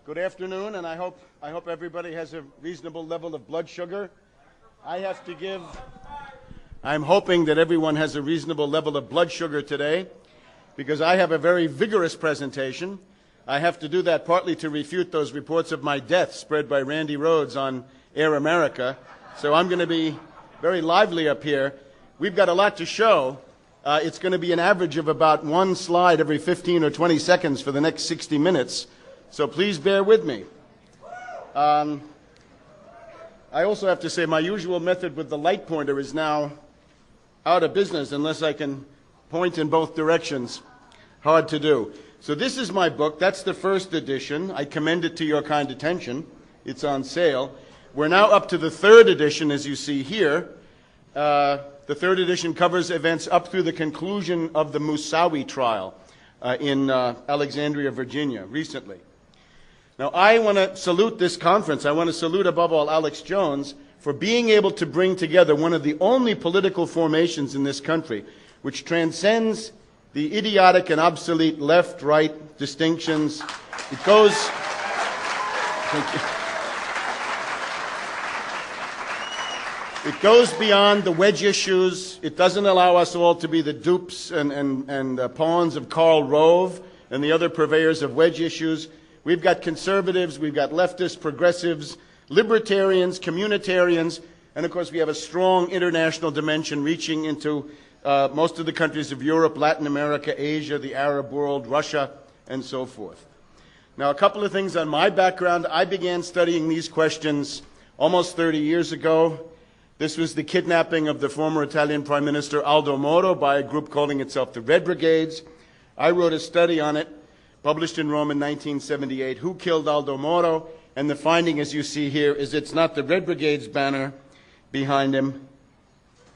Good afternoon, and I hope everybody has a reasonable level of blood sugar. I'm hoping that everyone has a reasonable level of blood sugar today, because I have a very vigorous presentation. I have to do that partly to refute those reports of my death spread by Randy Rhodes on Air America. So I'm going to be very lively up here. We've got a lot to show. It's going to be an average of about one slide every 15 or 20 seconds for the next 60 minutes. So please bear with me. I also have to say my usual method with the light pointer is now out of business unless I can point in both directions. Hard to do. So this is my book. That's the first edition. I commend it to your kind attention. It's on sale. We're now up to the third edition, as you see here. The third edition covers events up through the conclusion of the Moussaoui trial in Alexandria, Virginia, recently. Now, I want to salute this conference. I want to salute, above all, Alex Jones for being able to bring together one of the only political formations in this country which transcends the idiotic and obsolete left-right distinctions. It goes... Thank you. It goes beyond the wedge issues. It doesn't allow us all to be the dupes and pawns of Karl Rove and the other purveyors of wedge issues. We've got conservatives, we've got leftists, progressives, libertarians, communitarians, and of course we have a strong international dimension reaching into most of the countries of Europe, Latin America, Asia, the Arab world, Russia, and so forth. Now, a couple of things on my background. I began studying these questions almost 30 years ago. This was the kidnapping of the former Italian Prime Minister Aldo Moro by a group calling itself the Red Brigades. I wrote a study on it, published in Rome in 1978, Who Killed Aldo Moro? And the finding, as you see here, is it's not the Red Brigade's banner behind him,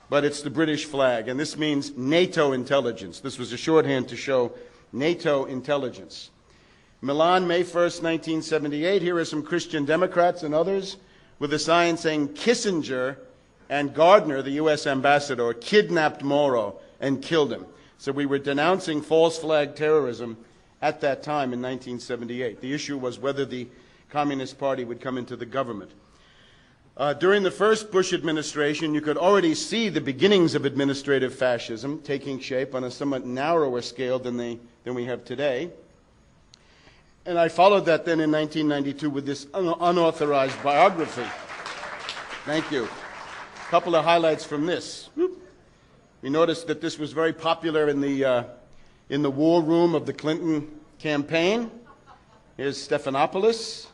but it's the British flag. And this means NATO intelligence. This was a shorthand to show NATO intelligence. Milan, May 1st, 1978. Here are some Christian Democrats and others with a sign saying Kissinger and Gardner, the U.S. ambassador, kidnapped Moro and killed him. So we were denouncing false flag terrorism at that time in 1978. The issue was whether the Communist Party would come into the government. During the first Bush administration, you could already see the beginnings of administrative fascism taking shape on a somewhat narrower scale than we have today. And I followed that then in 1992 with this unauthorized biography. Thank you. A couple of highlights from this. We noticed that this was very popular in the war room of the Clinton campaign. Here's Stephanopoulos,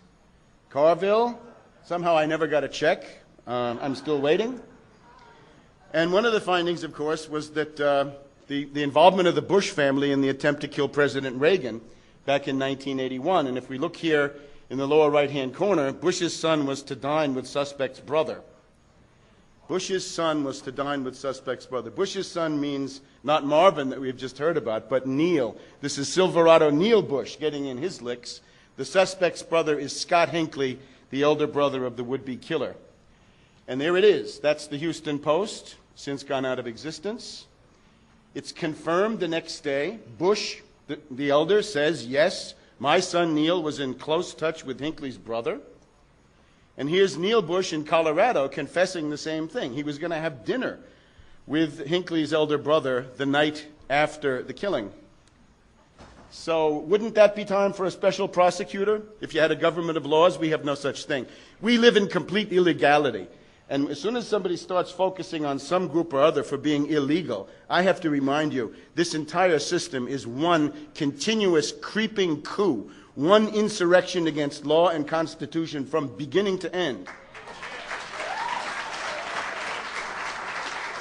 Carville. Somehow I never got a check. I'm still waiting. And one of the findings, of course, was that the involvement of the Bush family in the attempt to kill President Reagan back in 1981. And if we look here in the lower right-hand corner, Bush's son was to dine with suspect's brother. Bush's son was to dine with suspect's brother. Bush's son means not Marvin that we've just heard about, but Neil. This is Silverado Neil Bush getting in his licks. The suspect's brother is Scott Hinckley, the elder brother of the would-be killer. And there it is. That's the Houston Post, since gone out of existence. It's confirmed the next day. Bush, the elder, says, yes, my son Neil was in close touch with Hinckley's brother. And here's Neil Bush in Colorado confessing the same thing. He was going to have dinner with Hinckley's elder brother the night after the killing. So wouldn't that be time for a special prosecutor? If you had a government of laws, we have no such thing. We live in complete illegality. And as soon as somebody starts focusing on some group or other for being illegal, I have to remind you, this entire system is one continuous creeping coup, one insurrection against law and constitution from beginning to end.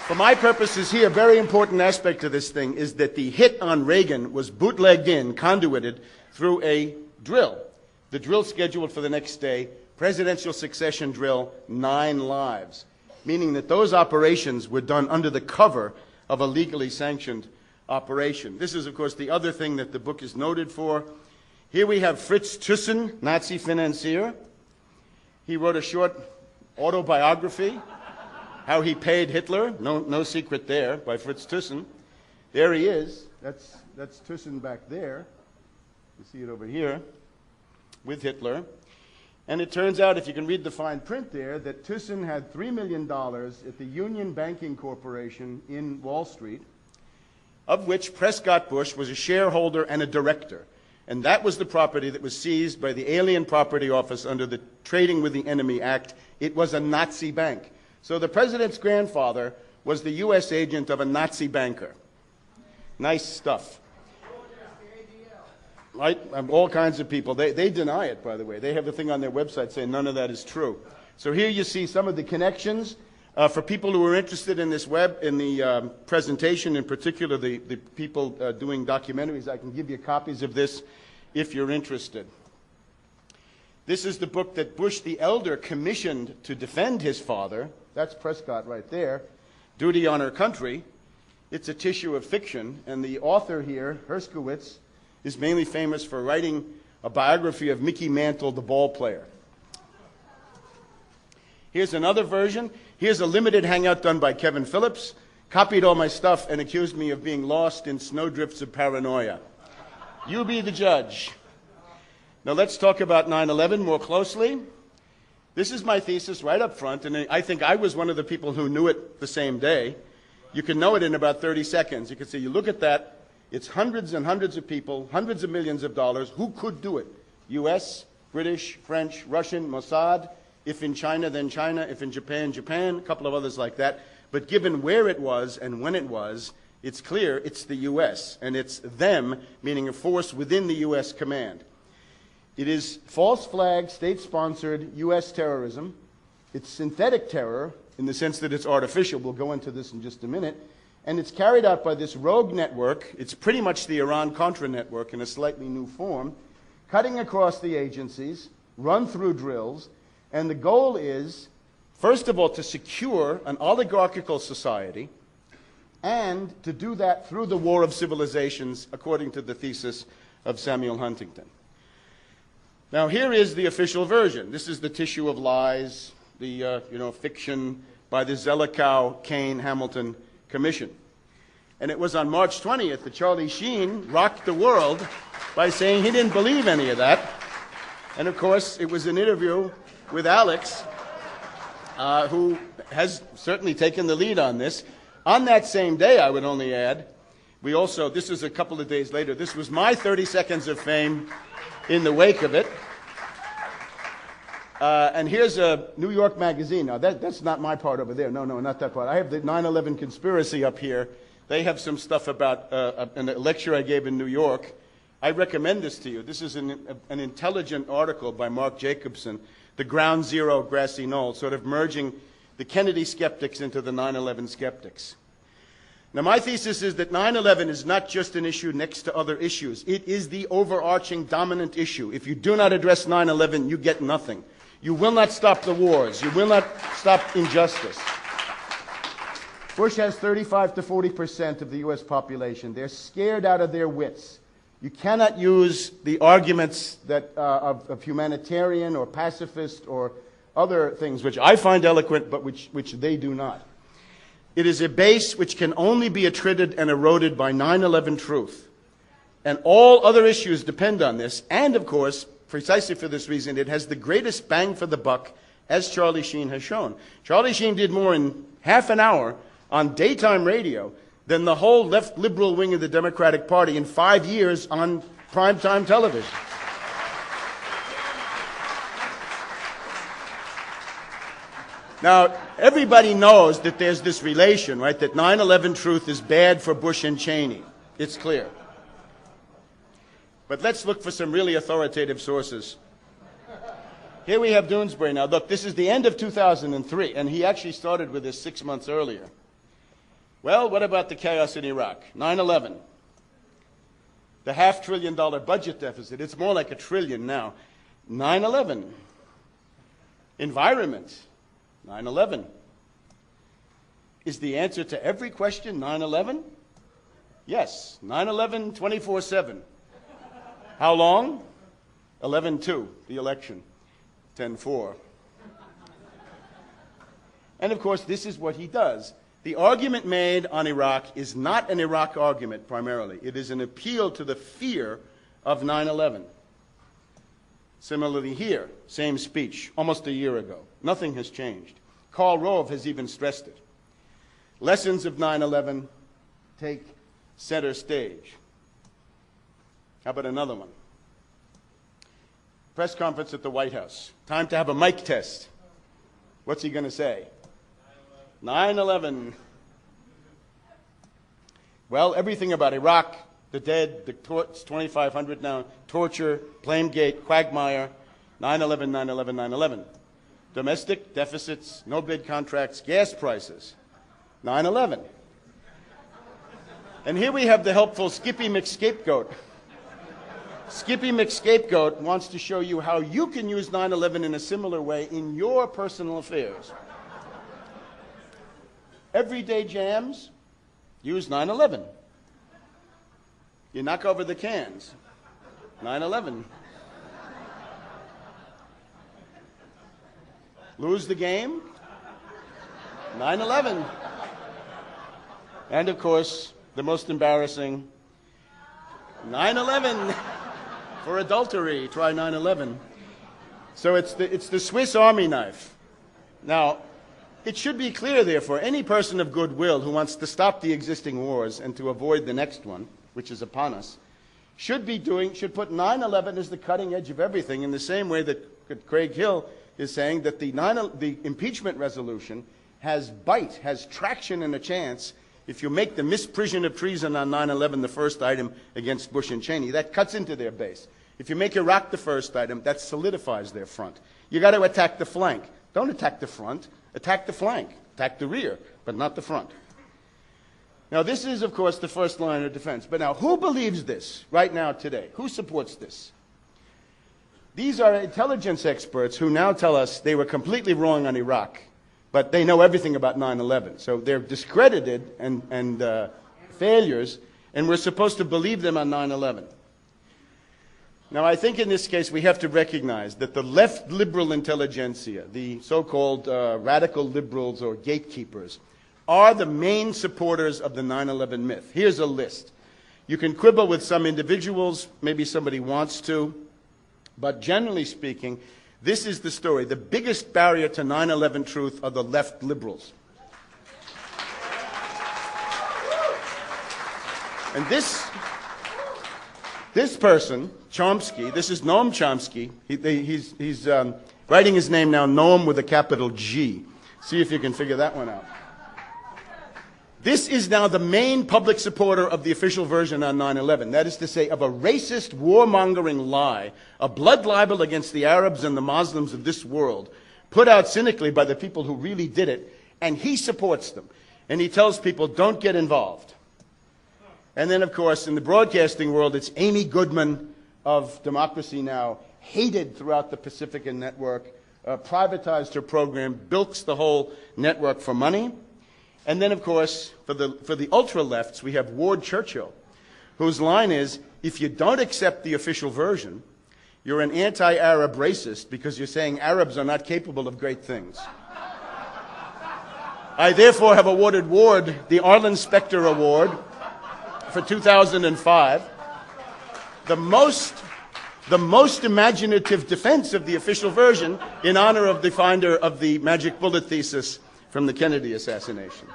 For my purposes here, a very important aspect of this thing is that the hit on Reagan was bootlegged in, conduited, through a drill. The drill scheduled for the next day, presidential succession drill, 9 lives, meaning that those operations were done under the cover of a legally sanctioned operation. This is, of course, the other thing that the book is noted for. Here we have Fritz Thyssen, Nazi financier. He wrote a short autobiography, How He Paid Hitler. No secret there, by Fritz Thyssen. There he is. That's Thyssen back there. You see it over here. with Hitler. And it turns out, if you can read the fine print there, that Thyssen had $3 million at the Union Banking Corporation in Wall Street, of which Prescott Bush was a shareholder and a director. And that was the property that was seized by the Alien Property Office under the Trading with the Enemy Act. It was a Nazi bank. So the president's grandfather was the U.S. agent of a Nazi banker. Nice stuff. Right? All kinds of people. They deny it, by the way. They have the thing on their website saying none of that is true. So here you see some of the connections. For people who are interested in this presentation, in particular the people doing documentaries, I can give you copies of this if you're interested. This is the book that Bush the Elder commissioned to defend his father. That's Prescott right there. Duty on Our Country. It's a tissue of fiction, and the author here, Herskowitz, is mainly famous for writing a biography of Mickey Mantle, the ball player. Here's another version. Here's a limited hangout done by Kevin Phillips. Copied all my stuff and accused me of being lost in snowdrifts of paranoia. You be the judge. Now let's talk about 9/11 more closely. This is my thesis right up front, and I think I was one of the people who knew it the same day. You can know it in about 30 seconds. You can see, you look at that, it's hundreds and hundreds of people, hundreds of millions of dollars. Who could do it? U.S., British, French, Russian, Mossad. If in China, then China. If in Japan, Japan. A couple of others like that. But given where it was and when it was, it's clear it's the U.S. And it's them, meaning a force within the U.S. command. It is false flag, state-sponsored U.S. terrorism. It's synthetic terror in the sense that it's artificial. We'll go into this in just a minute. And it's carried out by this rogue network. It's pretty much the Iran-Contra network in a slightly new form, cutting across the agencies, run through drills, and the goal is, first of all, to secure an oligarchical society, and to do that through the war of civilizations, according to the thesis of Samuel Huntington. Now, here is the official version. This is the tissue of lies, the fiction by the Zelikow, Kane, Hamilton Commission. And it was on March 20th that Charlie Sheen rocked the world by saying he didn't believe any of that. And of course, it was an interview with Alex, who has certainly taken the lead on this. On that same day, I would only add, this is a couple of days later, this was my 30 seconds of fame in the wake of it. And here's a New York Magazine. Now, that's not my part over there. No, not that part. I have the 9/11 conspiracy up here. They have some stuff about a lecture I gave in New York. I recommend this to you. This is an intelligent article by Mark Jacobson, The Ground Zero Grassy Knoll, sort of merging the Kennedy skeptics into the 9/11 skeptics. Now, my thesis is that 9/11 is not just an issue next to other issues. It is the overarching dominant issue. If you do not address 9/11, you get nothing. You will not stop the wars. You will not stop injustice. Bush has 35 to 40% of the U.S. population. They're scared out of their wits. You cannot use the arguments that, of humanitarian or pacifist or other things, which I find eloquent, but which they do not. It is a base which can only be attrited and eroded by 9/11 truth. And all other issues depend on this. And, of course, precisely for this reason, it has the greatest bang for the buck, as Charlie Sheen has shown. Charlie Sheen did more in half an hour on daytime radio than the whole left liberal wing of the Democratic Party in 5 years on primetime television. Now, everybody knows that there's this relation, right, that 9/11 truth is bad for Bush and Cheney. It's clear. But let's look for some really authoritative sources. Here we have Doonesbury. Now, look, this is the end of 2003, and he actually started with this 6 months earlier. Well, what about the chaos in Iraq? 9/11. The $500 billion budget deficit. It's more like $1 trillion now. 9/11. Environment. 9/11. Is the answer to every question 9/11? Yes. 9/11, 24/7. How long? 11/2, the election. 10/4. And of course, this is what he does. The argument made on Iraq is not an Iraq argument primarily. It is an appeal to the fear of 9/11. Similarly here, same speech, almost a year ago. Nothing has changed. Karl Rove has even stressed it. Lessons of 9/11 take center stage. How about another one? Press conference at the White House. Time to have a mic test. What's he going to say? 9/11. Well, everything about Iraq, the dead, the 2,500 now, torture, Plamegate, quagmire, 9/11, 9/11, 9/11. Domestic deficits, no bid contracts, gas prices, 9/11. And here we have the helpful Skippy McScapegoat. Skippy McScapegoat wants to show you how you can use 9/11 in a similar way in your personal affairs. Everyday jams, use 9/11. You knock over the cans, 9/11. Lose the game, 9/11. And of course, the most embarrassing, 9/11. For adultery, try 9/11. So it's the Swiss Army knife. Now, it should be clear, therefore, any person of goodwill who wants to stop the existing wars and to avoid the next one, which is upon us, should put 9/11 as the cutting edge of everything, in the same way that Craig Hill is saying that the impeachment resolution has bite, has traction and a chance. If you make the misprision of treason on 9/11 the first item against Bush and Cheney, that cuts into their base. If you make Iraq the first item, that solidifies their front. You got to attack the flank. Don't attack the front. Attack the flank. Attack the rear, but not the front. Now, this is, of course, the first line of defense. But now, who believes this right now today? Who supports this? These are intelligence experts who now tell us they were completely wrong on Iraq, but they know everything about 9/11. So they're discredited and failures, and we're supposed to believe them on 9/11. Now, I think in this case we have to recognize that the left liberal intelligentsia, the so-called radical liberals or gatekeepers, are the main supporters of the 9/11 myth. Here's a list. You can quibble with some individuals, maybe somebody wants to, but generally speaking, this is the story. The biggest barrier to 9/11 truth are the left liberals. And this person, Chomsky, this is Noam Chomsky. He's writing his name now, Noam with a capital G. See if you can figure that one out. This is now the main public supporter of the official version on 9/11. That is to say, of a racist, warmongering lie, a blood libel against the Arabs and the Muslims of this world, put out cynically by the people who really did it, and he supports them. And he tells people, don't get involved. And then, of course, in the broadcasting world, it's Amy Goodman of Democracy Now!, hated throughout the Pacifica network, privatized her program, bilks the whole network for money. And then, of course, for the ultra-lefts, we have Ward Churchill, whose line is, if you don't accept the official version, you're an anti-Arab racist because you're saying Arabs are not capable of great things. I therefore have awarded Ward the Arlen Specter Award for 2005, the most imaginative defense of the official version in honor of the finder of the magic bullet thesis from the Kennedy assassination.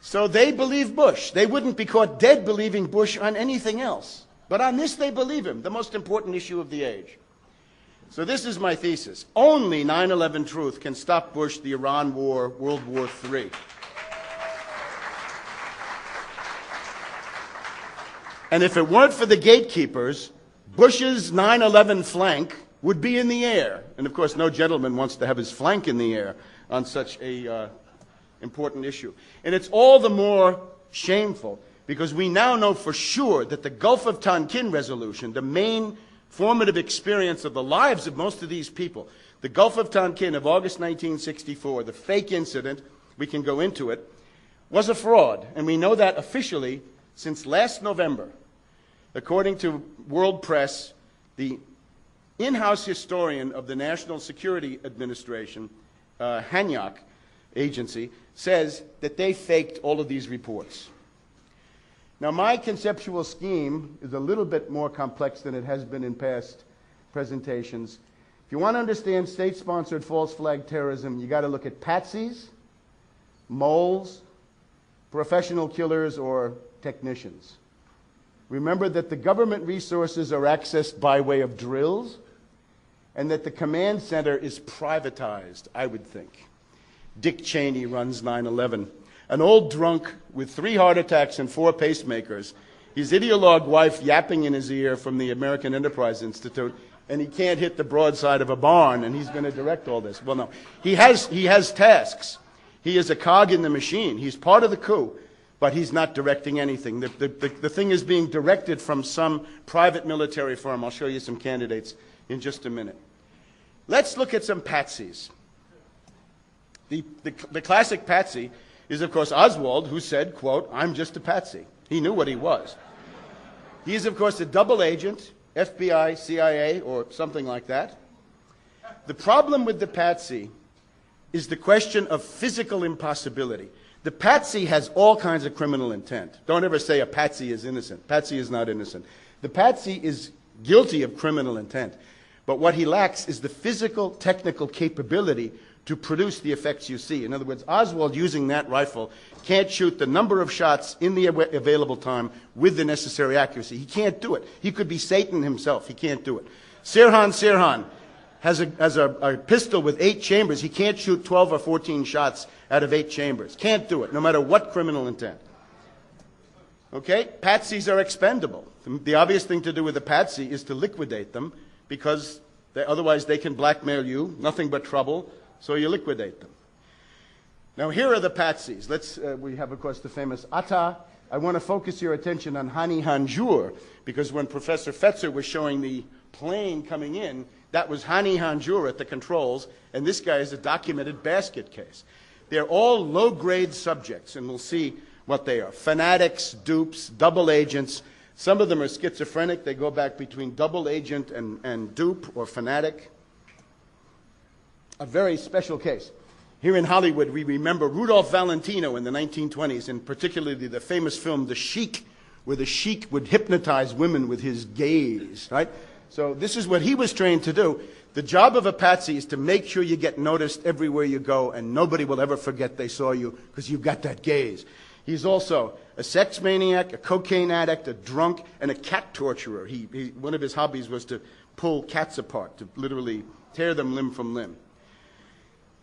So they believe Bush. They wouldn't be caught dead believing Bush on anything else. But on this they believe him, the most important issue of the age. So this is my thesis. Only 9/11 truth can stop Bush, the Iran war, World War III. And if it weren't for the gatekeepers, Bush's 9/11 flank would be in the air. And of course, no gentleman wants to have his flank in the air on such a important issue. And it's all the more shameful because we now know for sure that the Gulf of Tonkin resolution, the main formative experience of the lives of most of these people, the Gulf of Tonkin of August 1964, the fake incident, we can go into it, was a fraud. And we know that officially since last November. According to World Press, the in-house historian of the National Security Administration, Hanyak Agency, says that they faked all of these reports. Now, my conceptual scheme is a little bit more complex than it has been in past presentations. If you want to understand state-sponsored false flag terrorism, you got to look at patsies, moles, professional killers, or technicians. Remember that the government resources are accessed by way of drills, and that the command center is privatized, I would think. Dick Cheney runs 9/11. An old drunk with 3 heart attacks and 4 pacemakers, his ideologue wife yapping in his ear from the American Enterprise Institute, and he can't hit the broadside of a barn, and he's going to direct all this. Well, no. He has tasks. He is a cog in the machine. He's part of the coup, but he's not directing anything. The thing is being directed from some private military firm. I'll show you some candidates in just a minute. Let's look at some patsies. The classic patsy is, of course, Oswald, who said, quote, "I'm just a patsy." He knew what he was. He is, of course, a double agent, FBI, CIA, or something like that. The problem with the patsy is the question of physical impossibility. The patsy has all kinds of criminal intent. Don't ever say a patsy is innocent. Patsy is not innocent. The patsy is guilty of criminal intent. But what he lacks is the physical, technical capability to produce the effects you see. In other words, Oswald, using that rifle, can't shoot the number of shots in the available time with the necessary accuracy. He can't do it. He could be Satan himself. He can't do it. Sirhan has a pistol with 8 chambers. He can't shoot 12 or 14 shots out of 8 chambers. Can't do it, no matter what criminal intent. Okay? Patsies are expendable. The obvious thing to do with a patsy is to liquidate them, because otherwise they can blackmail you, nothing but trouble, so you liquidate them. Now here are the patsies. We have, of course, the famous Atta. I want to focus your attention on Hani Hanjour, because when Professor Fetzer was showing the plane coming in, that was Hani Hanjour at the controls, and this guy is a documented basket case. They're all low-grade subjects, and we'll see what they are. Fanatics, dupes, double agents. Some of them are schizophrenic. They go back between double agent and dupe or fanatic. A very special case. Here in Hollywood, we remember Rudolph Valentino in the 1920s, and particularly the famous film The Sheik, where the Sheik would hypnotize women with his gaze, right? So this is what he was trained to do. The job of a patsy is to make sure you get noticed everywhere you go, and nobody will ever forget they saw you because you've got that gaze. He's also a sex maniac, a cocaine addict, a drunk, and a cat torturer. One of his hobbies was to pull cats apart, to literally tear them limb from limb.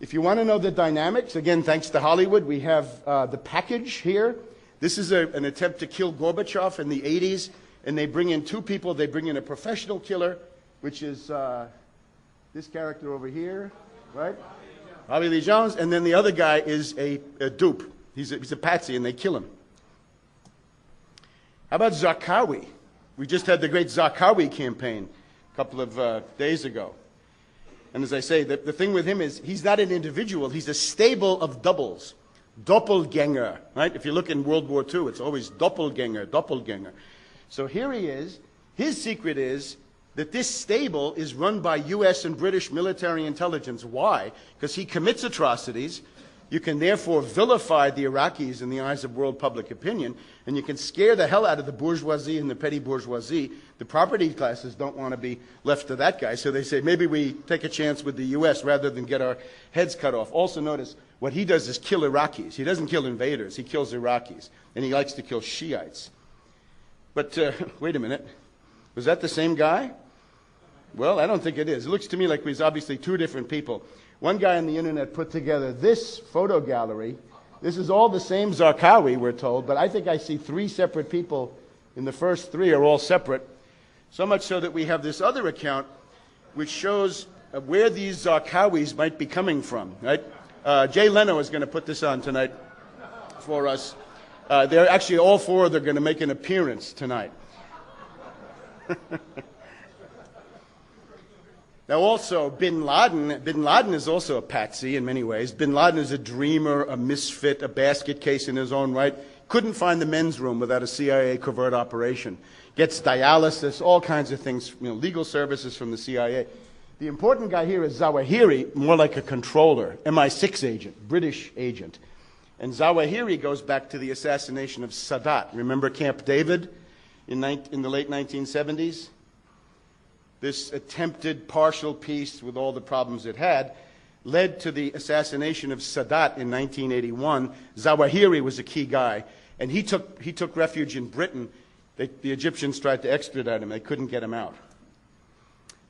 If you want to know the dynamics, again, thanks to Hollywood, we have the package here. This is an attempt to kill Gorbachev in the 80s, and they bring in 2 people. They bring in a professional killer, which is this character over here, right? Bobby Lee Jones, and then the other guy is a dupe. He's a patsy, and they kill him. How about Zarqawi? We just had the great Zarqawi campaign a couple of days ago. And as I say, the thing with him is he's not an individual. He's a stable of doubles. Doppelganger, right? If you look in World War II, it's always doppelganger, doppelganger. So here he is. His secret is that this stable is run by U.S. and British military intelligence. Why? Because he commits atrocities. You can therefore vilify the Iraqis in the eyes of world public opinion, and you can scare the hell out of the bourgeoisie and the petty bourgeoisie. The property classes don't want to be left to that guy, so they say, maybe we take a chance with the U.S. rather than get our heads cut off. Also notice, what he does is kill Iraqis. He doesn't kill invaders, he kills Iraqis, and he likes to kill Shiites. But wait a minute, was that the same guy? Well, I don't think it is. It looks to me like he's obviously 2 different people. One guy on the internet put together this photo gallery. This is all the same Zarqawi, we're told, but I think I see 3 separate people. In the first 3 are all separate. So much so that we have this other account which shows where these Zarqawis might be coming from, right? Jay Leno is going to put this on tonight for us. They're actually all 4 of them are going to make an appearance tonight. Now also, Bin Laden is also a patsy in many ways. Bin Laden is a dreamer, a misfit, a basket case in his own right. Couldn't find the men's room without a CIA covert operation. Gets dialysis, all kinds of things, legal services from the CIA. The important guy here is Zawahiri, more like a controller, MI6 agent, British agent. And Zawahiri goes back to the assassination of Sadat. Remember Camp David in the late 1970s? This attempted partial peace with all the problems it had led to the assassination of Sadat in 1981. Zawahiri was a key guy, and he took refuge in Britain. The Egyptians tried to extradite him. They couldn't get him out.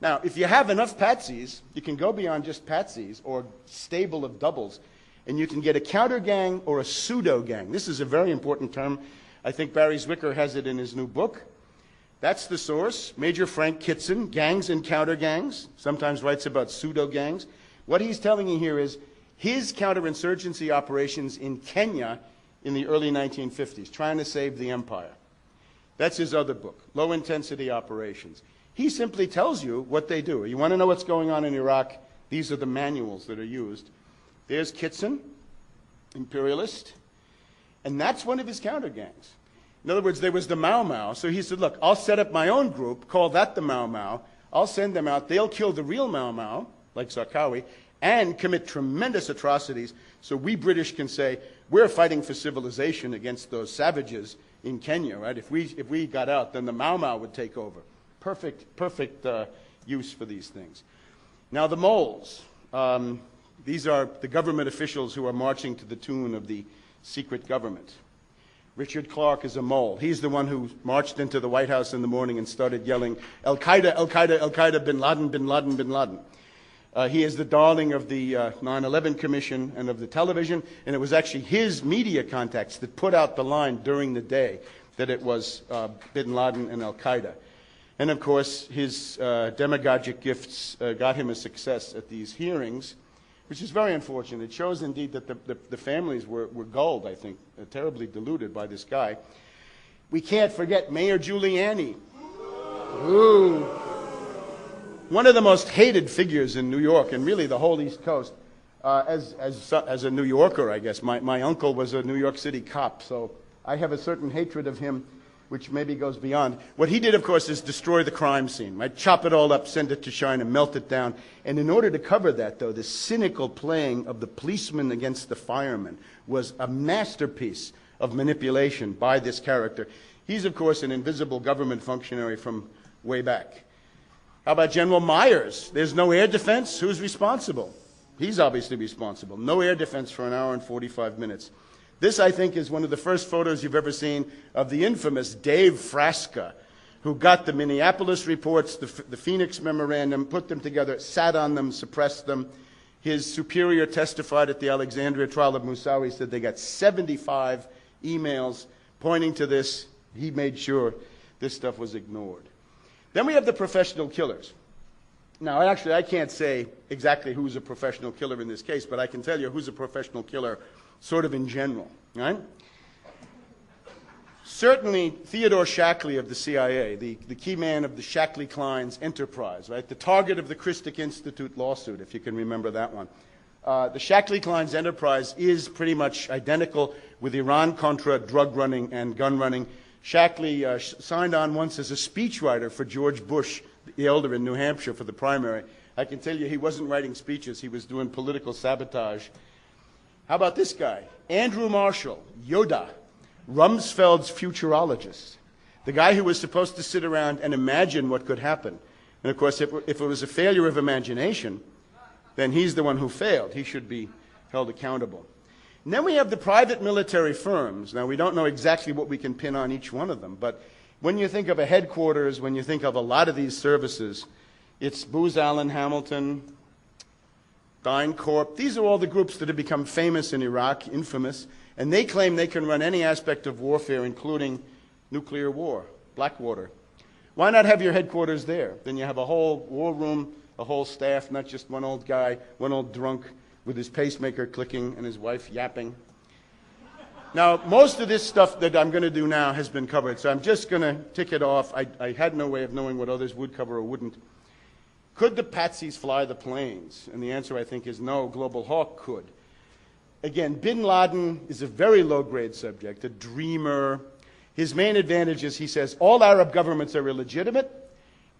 Now, if you have enough patsies, you can go beyond just patsies or stable of doubles, and you can get a counter gang or a pseudo gang. This is a very important term. I think Barry Zwicker has it in his new book. That's the source. Major Frank Kitson, Gangs and Counter Gangs, sometimes writes about pseudo gangs. What he's telling you here is his counterinsurgency operations in Kenya in the early 1950s, trying to save the empire. That's his other book, Low Intensity Operations. He simply tells you what they do. You want to know what's going on in Iraq? These are the manuals that are used. There's Kitson, imperialist, and that's one of his counter gangs. In other words, there was the Mau Mau, so he said, look, I'll set up my own group, call that the Mau Mau, I'll send them out, they'll kill the real Mau Mau, like Zarqawi, and commit tremendous atrocities, so we British can say, we're fighting for civilization against those savages in Kenya, right? If we got out, then the Mau Mau would take over. Perfect use for these things. Now the moles. These are the government officials who are marching to the tune of the secret government. Richard Clarke is a mole. He's the one who marched into the White House in the morning and started yelling, Al-Qaeda, Al-Qaeda, Al-Qaeda, bin Laden, bin Laden, bin Laden. He is the darling of the 9/11 Commission and of the television, and it was actually his media contacts that put out the line during the day that it was bin Laden and Al-Qaeda. And of course, his demagogic gifts got him a success at these hearings, which is very unfortunate. It shows indeed that the families were gulled, I think, terribly deluded by this guy. We can't forget Mayor Giuliani. Ooh. One of the most hated figures in New York and really the whole East Coast. As a New Yorker, I guess, my uncle was a New York City cop, so I have a certain hatred of him, which maybe goes beyond. What he did, of course, is destroy the crime scene, right? Chop it all up, send it to China, melt it down. And in order to cover that, though, the cynical playing of the policeman against the fireman was a masterpiece of manipulation by this character. He's, of course, an invisible government functionary from way back. How about General Myers? There's no air defense. Who's responsible? He's obviously responsible. No air defense for an hour and 45 minutes. This, I think, is one of the first photos you've ever seen of the infamous Dave Frasca, who got the Minneapolis reports, the Phoenix Memorandum, put them together, sat on them, suppressed them. His superior testified at the Alexandria trial of Moussaoui, said they got 75 emails pointing to this. He made sure this stuff was ignored. Then we have the professional killers. Now, actually, I can't say exactly who's a professional killer in this case, but I can tell you who's a professional killer sort of in general, right? Certainly, Theodore Shackley of the CIA, the key man of the Shackley-Klein's enterprise, right? The target of the Christic Institute lawsuit, if you can remember that one. The Shackley-Klein's enterprise is pretty much identical with Iran-Contra drug running and gun running. Shackley signed on once as a speechwriter for George Bush, the elder in New Hampshire for the primary. I can tell you he wasn't writing speeches, he was doing political sabotage. How about this guy? Andrew Marshall, Yoda, Rumsfeld's futurologist, the guy who was supposed to sit around and imagine what could happen. And of course, if it was a failure of imagination, then he's the one who failed. He should be held accountable. And then we have the private military firms. Now, we don't know exactly what we can pin on each one of them, but when you think of a headquarters, when you think of a lot of these services, it's Booz Allen Hamilton, DynCorp. These are all the groups that have become famous in Iraq, infamous, and they claim they can run any aspect of warfare, including nuclear war, Blackwater. Why not have your headquarters there? Then you have a whole war room, a whole staff, not just one old guy, one old drunk with his pacemaker clicking and his wife yapping. Now, most of this stuff that I'm going to do now has been covered, so I'm just going to tick it off. I had no way of knowing what others would cover or wouldn't. Could the patsies fly the planes? And the answer, I think, is no. Global Hawk could. Again, bin Laden is a very low-grade subject, a dreamer. His main advantage is, he says, all Arab governments are illegitimate,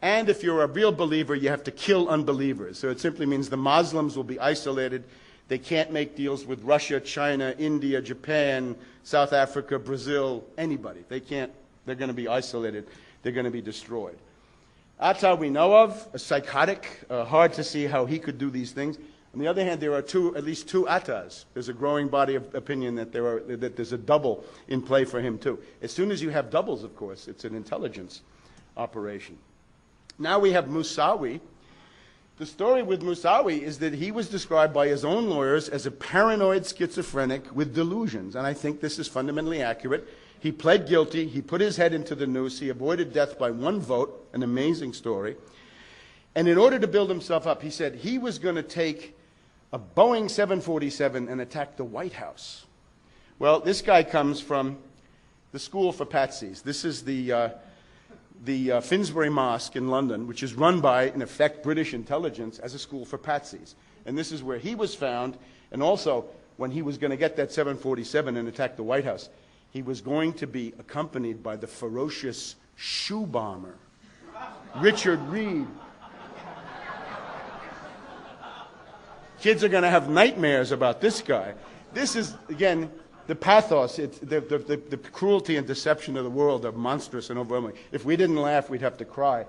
and if you're a real believer, you have to kill unbelievers. So it simply means the Muslims will be isolated. They can't make deals with Russia, China, India, Japan, South Africa, Brazil, anybody. They can't. They're going to be isolated. They're going to be destroyed. Atta we know of, a psychotic, hard to see how he could do these things. On the other hand, there are at least two Attas. There's a growing body of opinion that there's a double in play for him too. As soon as you have doubles, of course, it's an intelligence operation. Now we have Musawi. The story with Musawi is that he was described by his own lawyers as a paranoid schizophrenic with delusions, and I think this is fundamentally accurate. He pled guilty, he put his head into the noose, he avoided death by one vote, an amazing story. And in order to build himself up, he said he was going to take a Boeing 747 and attack the White House. Well, this guy comes from the School for Patsies. This is the Finsbury Mosque in London, which is run by, in effect, British intelligence as a school for patsies. And this is where he was found, and also when he was going to get that 747 and attack the White House, he was going to be accompanied by the ferocious shoe bomber, Richard Reed. Kids are going to have nightmares about this guy. This is, again, the pathos, the cruelty and deception of the world are monstrous and overwhelming. If we didn't laugh, we'd have to cry.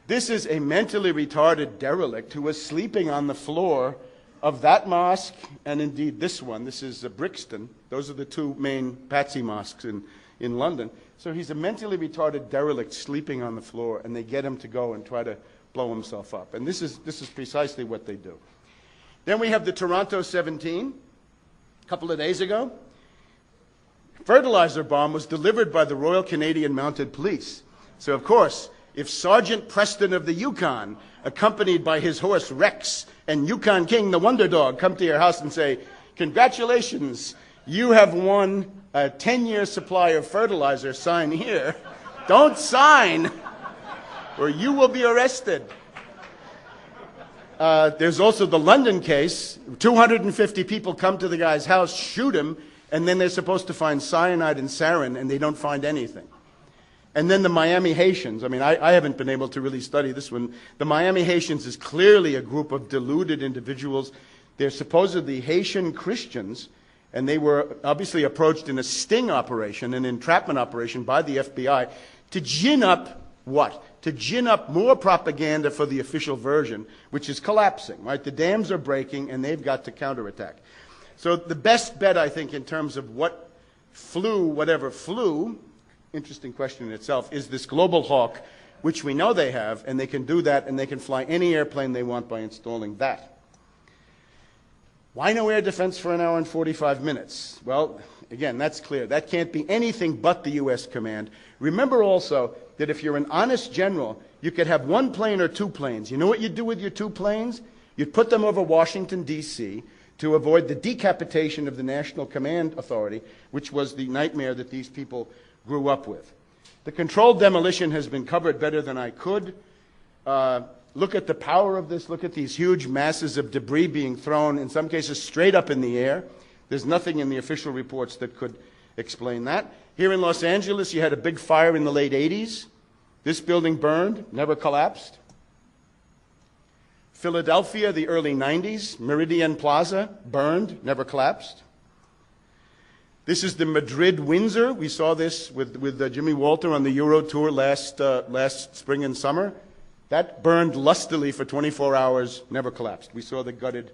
This is a mentally retarded derelict who was sleeping on the floor of that mosque, and indeed this one. This is Brixton. Those are the two main patsy mosques in London. So he's a mentally retarded derelict sleeping on the floor, and they get him to go and try to blow himself up. And this is precisely what they do. Then we have the Toronto 17, a couple of days ago. Fertilizer bomb was delivered by the Royal Canadian Mounted Police. So, of course, if Sergeant Preston of the Yukon, accompanied by his horse Rex, and Yukon King, the Wonder Dog, come to your house and say, "Congratulations, you have won a 10-year supply of fertilizer, sign here." Don't sign, or you will be arrested. There's also the London case. 250 people come to the guy's house, shoot him, and then they're supposed to find cyanide and sarin, and they don't find anything. And then the Miami Haitians. I mean, I haven't been able to really study this one. The Miami Haitians is clearly a group of deluded individuals. They're supposedly Haitian Christians, and they were obviously approached in a sting operation, an entrapment operation by the FBI, to gin up what? To gin up more propaganda for the official version, which is collapsing, right? The dams are breaking, and they've got to counterattack. So the best bet, I think, in terms of what whatever flew, interesting question in itself, is this Global Hawk, which we know they have, and they can do that, and they can fly any airplane they want by installing that. Why no air defense for an hour and 45 minutes? Well, again, that's clear. That can't be anything but the U.S. command. Remember also that if you're an honest general, you could have one plane or two planes. You know what you'd do with your two planes? You'd put them over Washington, D.C., to avoid the decapitation of the National Command Authority, which was the nightmare that these people grew up with. The controlled demolition has been covered better than I could. Look at the power of this. Look at these huge masses of debris being thrown, in some cases straight up in the air. There's nothing in the official reports that could explain that. Here in Los Angeles, you had a big fire in the late 80s. This building burned, never collapsed. Philadelphia, the early 90s, Meridian Plaza, burned, never collapsed. This is the Madrid Windsor. We saw this with Jimmy Walter on the Euro Tour last spring and summer. That burned lustily for 24 hours, never collapsed. We saw the gutted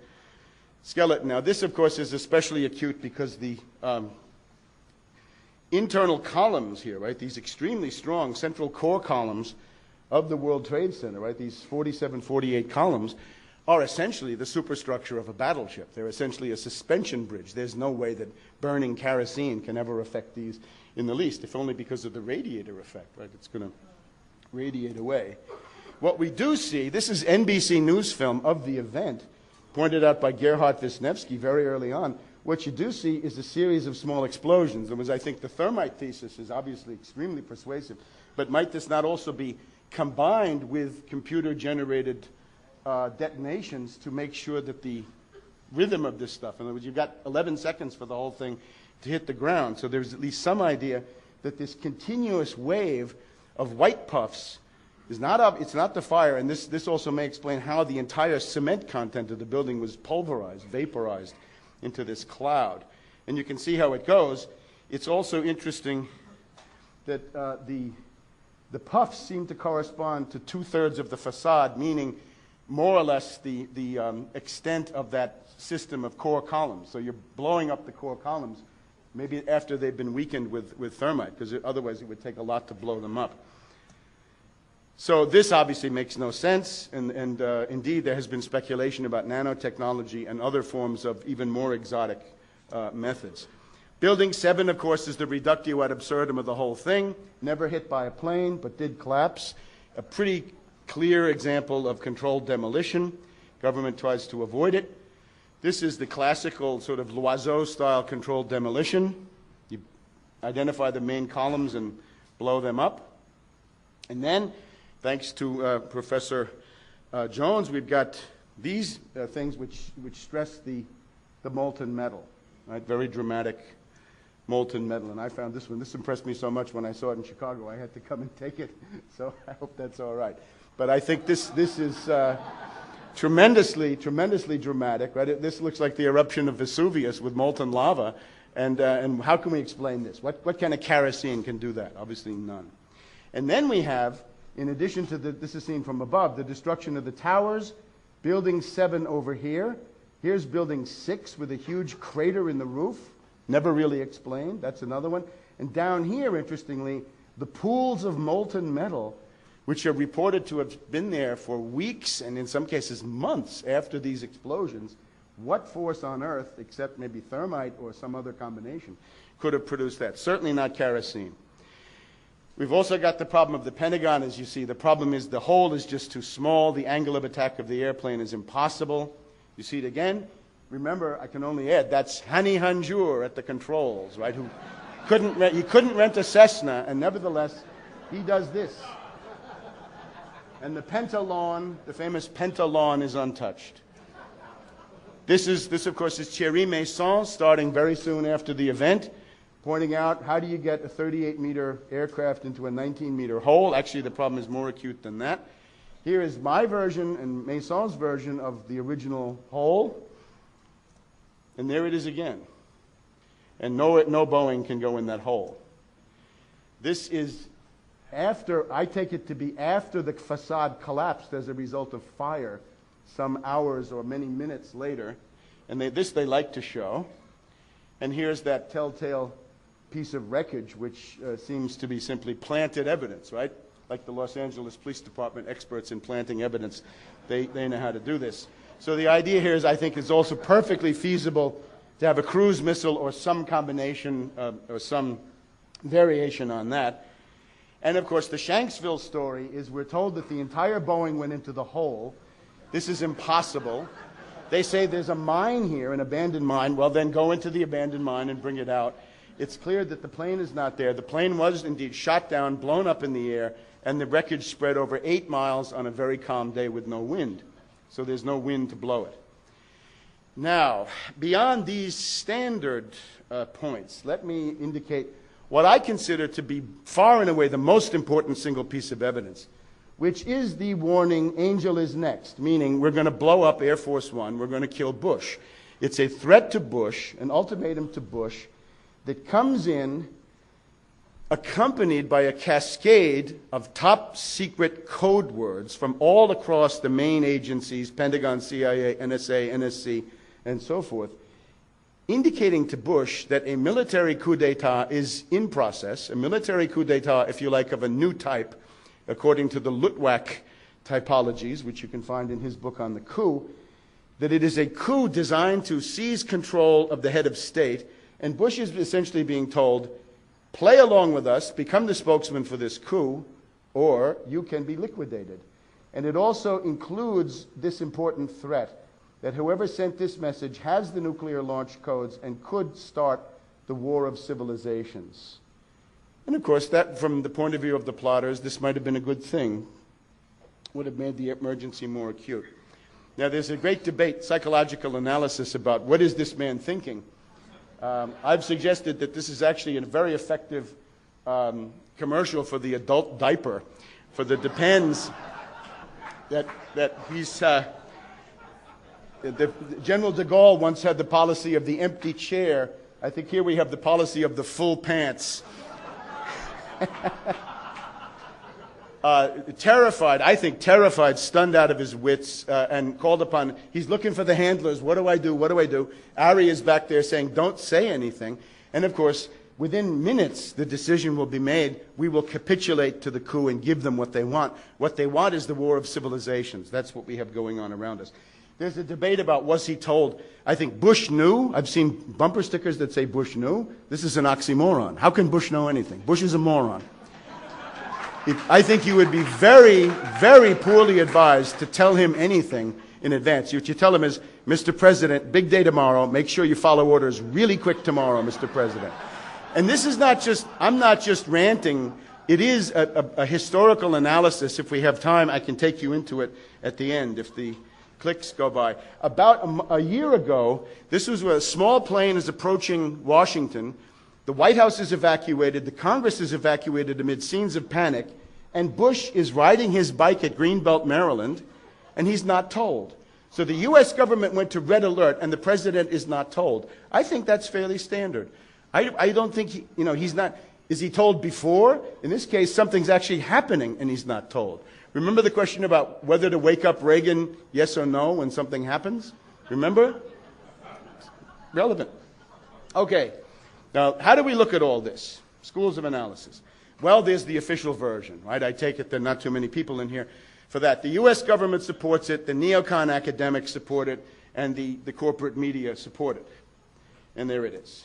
skeleton. Now, this, of course, is especially acute because the internal columns here, right, these extremely strong central core columns of the World Trade Center, right, these 47, 48 columns, are essentially the superstructure of a battleship. They're essentially a suspension bridge. There's no way that burning kerosene can ever affect these in the least, if only because of the radiator effect, right? It's going to radiate away. What we do see, this is NBC News film of the event, pointed out by Gerhard Wisniewski very early on. What you do see is a series of small explosions. There was, I think, the thermite thesis is obviously extremely persuasive, but might this not also be combined with computer-generated detonations to make sure that the rhythm of this stuff, in other words, you've got 11 seconds for the whole thing to hit the ground, so there's at least some idea that this continuous wave of white puffs is not it's not the fire, and this also may explain how the entire cement content of the building was pulverized, vaporized into this cloud. And you can see how it goes. It's also interesting that the puffs seem to correspond to 2/3 of the facade, meaning more or less the extent of that system of core columns. So you're blowing up the core columns, maybe after they've been weakened with thermite, because otherwise it would take a lot to blow them up. So this obviously makes no sense, and indeed there has been speculation about nanotechnology and other forms of even more exotic methods. Building 7, of course, is the reductio ad absurdum of the whole thing. Never hit by a plane, but did collapse. A pretty clear example of controlled demolition. Government tries to avoid it. This is the classical sort of Loiseau-style controlled demolition. You identify the main columns and blow them up. And then, thanks to Professor Jones, we've got these things which stress the molten metal, right? Very dramatic molten metal. And I found this one. This impressed me so much when I saw it in Chicago, I had to come and take it. So I hope that's all right. But I think this is tremendously dramatic, right? This looks like the eruption of Vesuvius with molten lava. And how can we explain this? What kind of kerosene can do that? Obviously none. And then we have, in addition to this is seen from above, the destruction of the towers, building 7 over here. Here's building 6 with a huge crater in the roof. Never really explained. That's another one. And down here, interestingly, the pools of molten metal, which are reported to have been there for weeks and in some cases months after these explosions. What force on Earth, except maybe thermite or some other combination, could have produced that? Certainly not kerosene. We've also got the problem of the Pentagon, as you see. The problem is the hole is just too small. The angle of attack of the airplane is impossible. You see it again. Remember, I can only add, that's Hani Hanjour at the controls, right? Who he couldn't rent a Cessna, and nevertheless, he does this. And the Pentalawn, the famous Pentalawn, is untouched. This, of course, is Thierry Meyssan, starting very soon after the event, pointing out how do you get a 38-meter aircraft into a 19-meter hole. Actually, the problem is more acute than that. Here is my version and Meyssan's version of the original hole. And there it is again. And no Boeing can go in that hole. This is after, I take it to be after the facade collapsed as a result of fire some hours or many minutes later. And this they like to show. And here's that telltale piece of wreckage which seems to be simply planted evidence, right? Like the Los Angeles Police Department, experts in planting evidence. They know how to do this. So the idea here is, I think, is also perfectly feasible to have a cruise missile or some combination or some variation on that. And of course, the Shanksville story is we're told that the entire Boeing went into the hole. This is impossible. They say there's a mine here, an abandoned mine. Well, then go into the abandoned mine and bring it out. It's clear that the plane is not there. The plane was indeed shot down, blown up in the air, and the wreckage spread over 8 miles on a very calm day with no wind. So there's no wind to blow it. Now, beyond these standard points, let me indicate what I consider to be far and away the most important single piece of evidence, which is the warning, Angel is next, meaning we're going to blow up Air Force One, we're going to kill Bush. It's a threat to Bush, an ultimatum to Bush, that comes in accompanied by a cascade of top secret code words from all across the main agencies, Pentagon, CIA, NSA, NSC, and so forth, indicating to Bush that a military coup d'etat is in process, a military coup d'etat, if you like, of a new type, according to the Lutwak typologies, which you can find in his book on the coup, that it is a coup designed to seize control of the head of state, and Bush is essentially being told, play along with us, become the spokesman for this coup, or you can be liquidated. And it also includes this important threat, that whoever sent this message has the nuclear launch codes and could start the war of civilizations. And of course, that, from the point of view of the plotters, this might have been a good thing. Would have made the emergency more acute. Now, there's a great debate, psychological analysis, about what is this man thinking. I've suggested that this is actually a very effective commercial for the adult diaper for the depends that he's... General de Gaulle once had the policy of the empty chair. I think here we have the policy of the full pants. Terrified, stunned out of his wits, and called upon, he's looking for the handlers. What do I do? What do I do? Ari is back there saying, don't say anything. And of course, within minutes, the decision will be made. We will capitulate to the coup and give them what they want. What they want is the war of civilizations. That's what we have going on around us. There's a debate about was he told. I think Bush knew. I've seen bumper stickers that say Bush knew. This is an oxymoron. How can Bush know anything? Bush is a moron. I think you would be very, very poorly advised to tell him anything in advance. What you tell him is, Mr. President, big day tomorrow. Make sure you follow orders really quick tomorrow, Mr. President. And this is not just, I'm not just ranting. It is a historical analysis. If we have time, I can take you into it at the end if the clicks go by. About a year ago, this was where a small plane is approaching Washington. The White House is evacuated. The Congress is evacuated amid scenes of panic. And Bush is riding his bike at Greenbelt, Maryland, and he's not told. So the U.S. government went to red alert, and the president is not told. I think that's fairly standard. I don't think, he's not. Is he told before? In this case, something's actually happening, and he's not told. Remember the question about whether to wake up Reagan, yes or no, when something happens? Remember? Relevant. Okay. Now, how do we look at all this? Schools of analysis. Well, there's the official version, right? I take it there are not too many people in here for that. The U.S. government supports it, the neocon academics support it, and the corporate media support it. And there it is.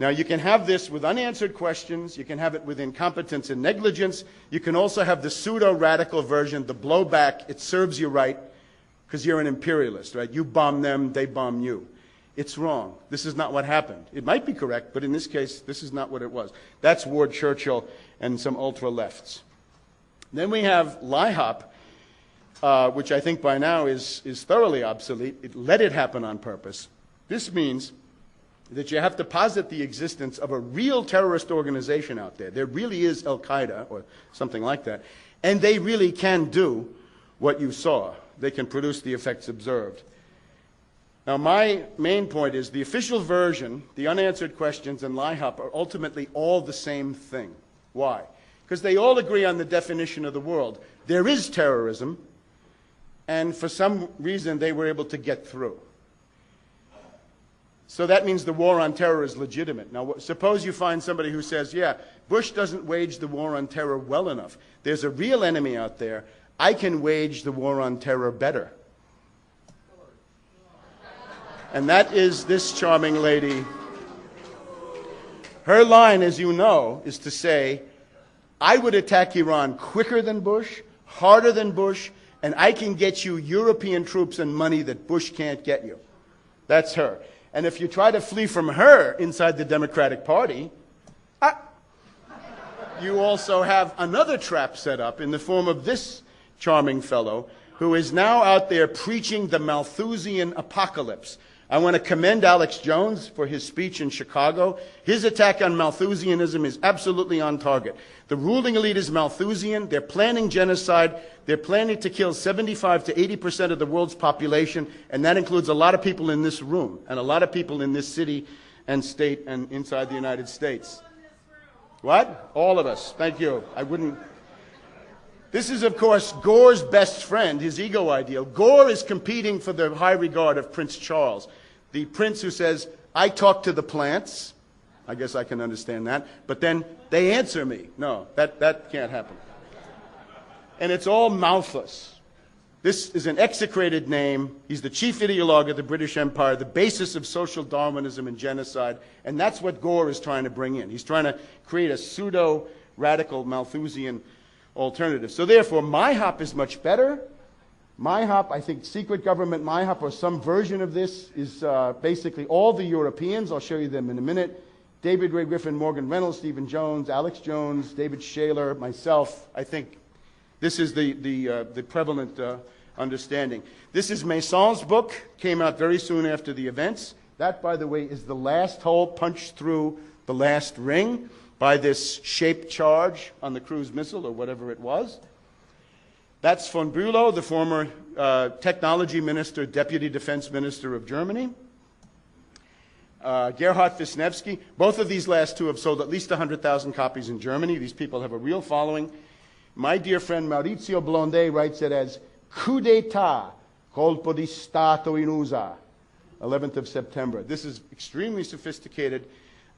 Now, you can have this with unanswered questions. You can have it with incompetence and negligence. You can also have the pseudo-radical version, the blowback. It serves you right because you're an imperialist, right? You bomb them, they bomb you. It's wrong. This is not what happened. It might be correct, but in this case, this is not what it was. That's Ward Churchill and some ultra-lefts. Then we have LIHOP, which I think by now is thoroughly obsolete. Let it happen on purpose. This means that you have to posit the existence of a real terrorist organization out there. There really is Al-Qaeda or something like that. And they really can do what you saw. They can produce the effects observed. Now, my main point is the official version, the unanswered questions, and LIHOP are ultimately all the same thing. Why? Because they all agree on the definition of the world. There is terrorism, and for some reason they were able to get through. So that means the war on terror is legitimate. Now, suppose you find somebody who says, yeah, Bush doesn't wage the war on terror well enough. There's a real enemy out there. I can wage the war on terror better. And that is this charming lady. Her line, as you know, is to say, I would attack Iran quicker than Bush, harder than Bush, and I can get you European troops and money that Bush can't get you. That's her. And if you try to flee from her inside the Democratic Party, you also have another trap set up in the form of this charming fellow who is now out there preaching the Malthusian apocalypse. I want to commend Alex Jones for his speech in Chicago. His attack on Malthusianism is absolutely on target. The ruling elite is Malthusian. They're planning genocide. They're planning to kill 75 to 80% of the world's population, and that includes a lot of people in this room and a lot of people in this city and state and inside the United States. What? All of us. Thank you. I wouldn't... This is, of course, Gore's best friend, his ego ideal. Gore is competing for the high regard of Prince Charles, the prince who says, I talk to the plants. I guess I can understand that. But then they answer me. No, that can't happen. And it's all mouthless. This is an execrated name. He's the chief ideologue of the British Empire, the basis of social Darwinism and genocide. And that's what Gore is trying to bring in. He's trying to create a pseudo-radical Malthusian alternative. So therefore, MIHOP is much better. MIHOP, I think secret government MIHOP or some version of this is basically all the Europeans. I'll show you them in a minute. David Ray Griffin, Morgan Reynolds, Stephen Jones, Alex Jones, David Shaler, myself. I think this is the prevalent understanding. This is Mason's book, came out very soon after the events. That, by the way, is the last hole punched through the last ring. by this shaped charge on the cruise missile or whatever it was. That's von Bülow, the former technology minister, deputy defense minister of Germany. Gerhard Wisniewski. Both of these last two have sold at least 100,000 copies in Germany. These people have a real following. My dear friend Maurizio Blondet writes it as coup d'etat, colpo di Stato in USA, 11th of September. This is extremely sophisticated,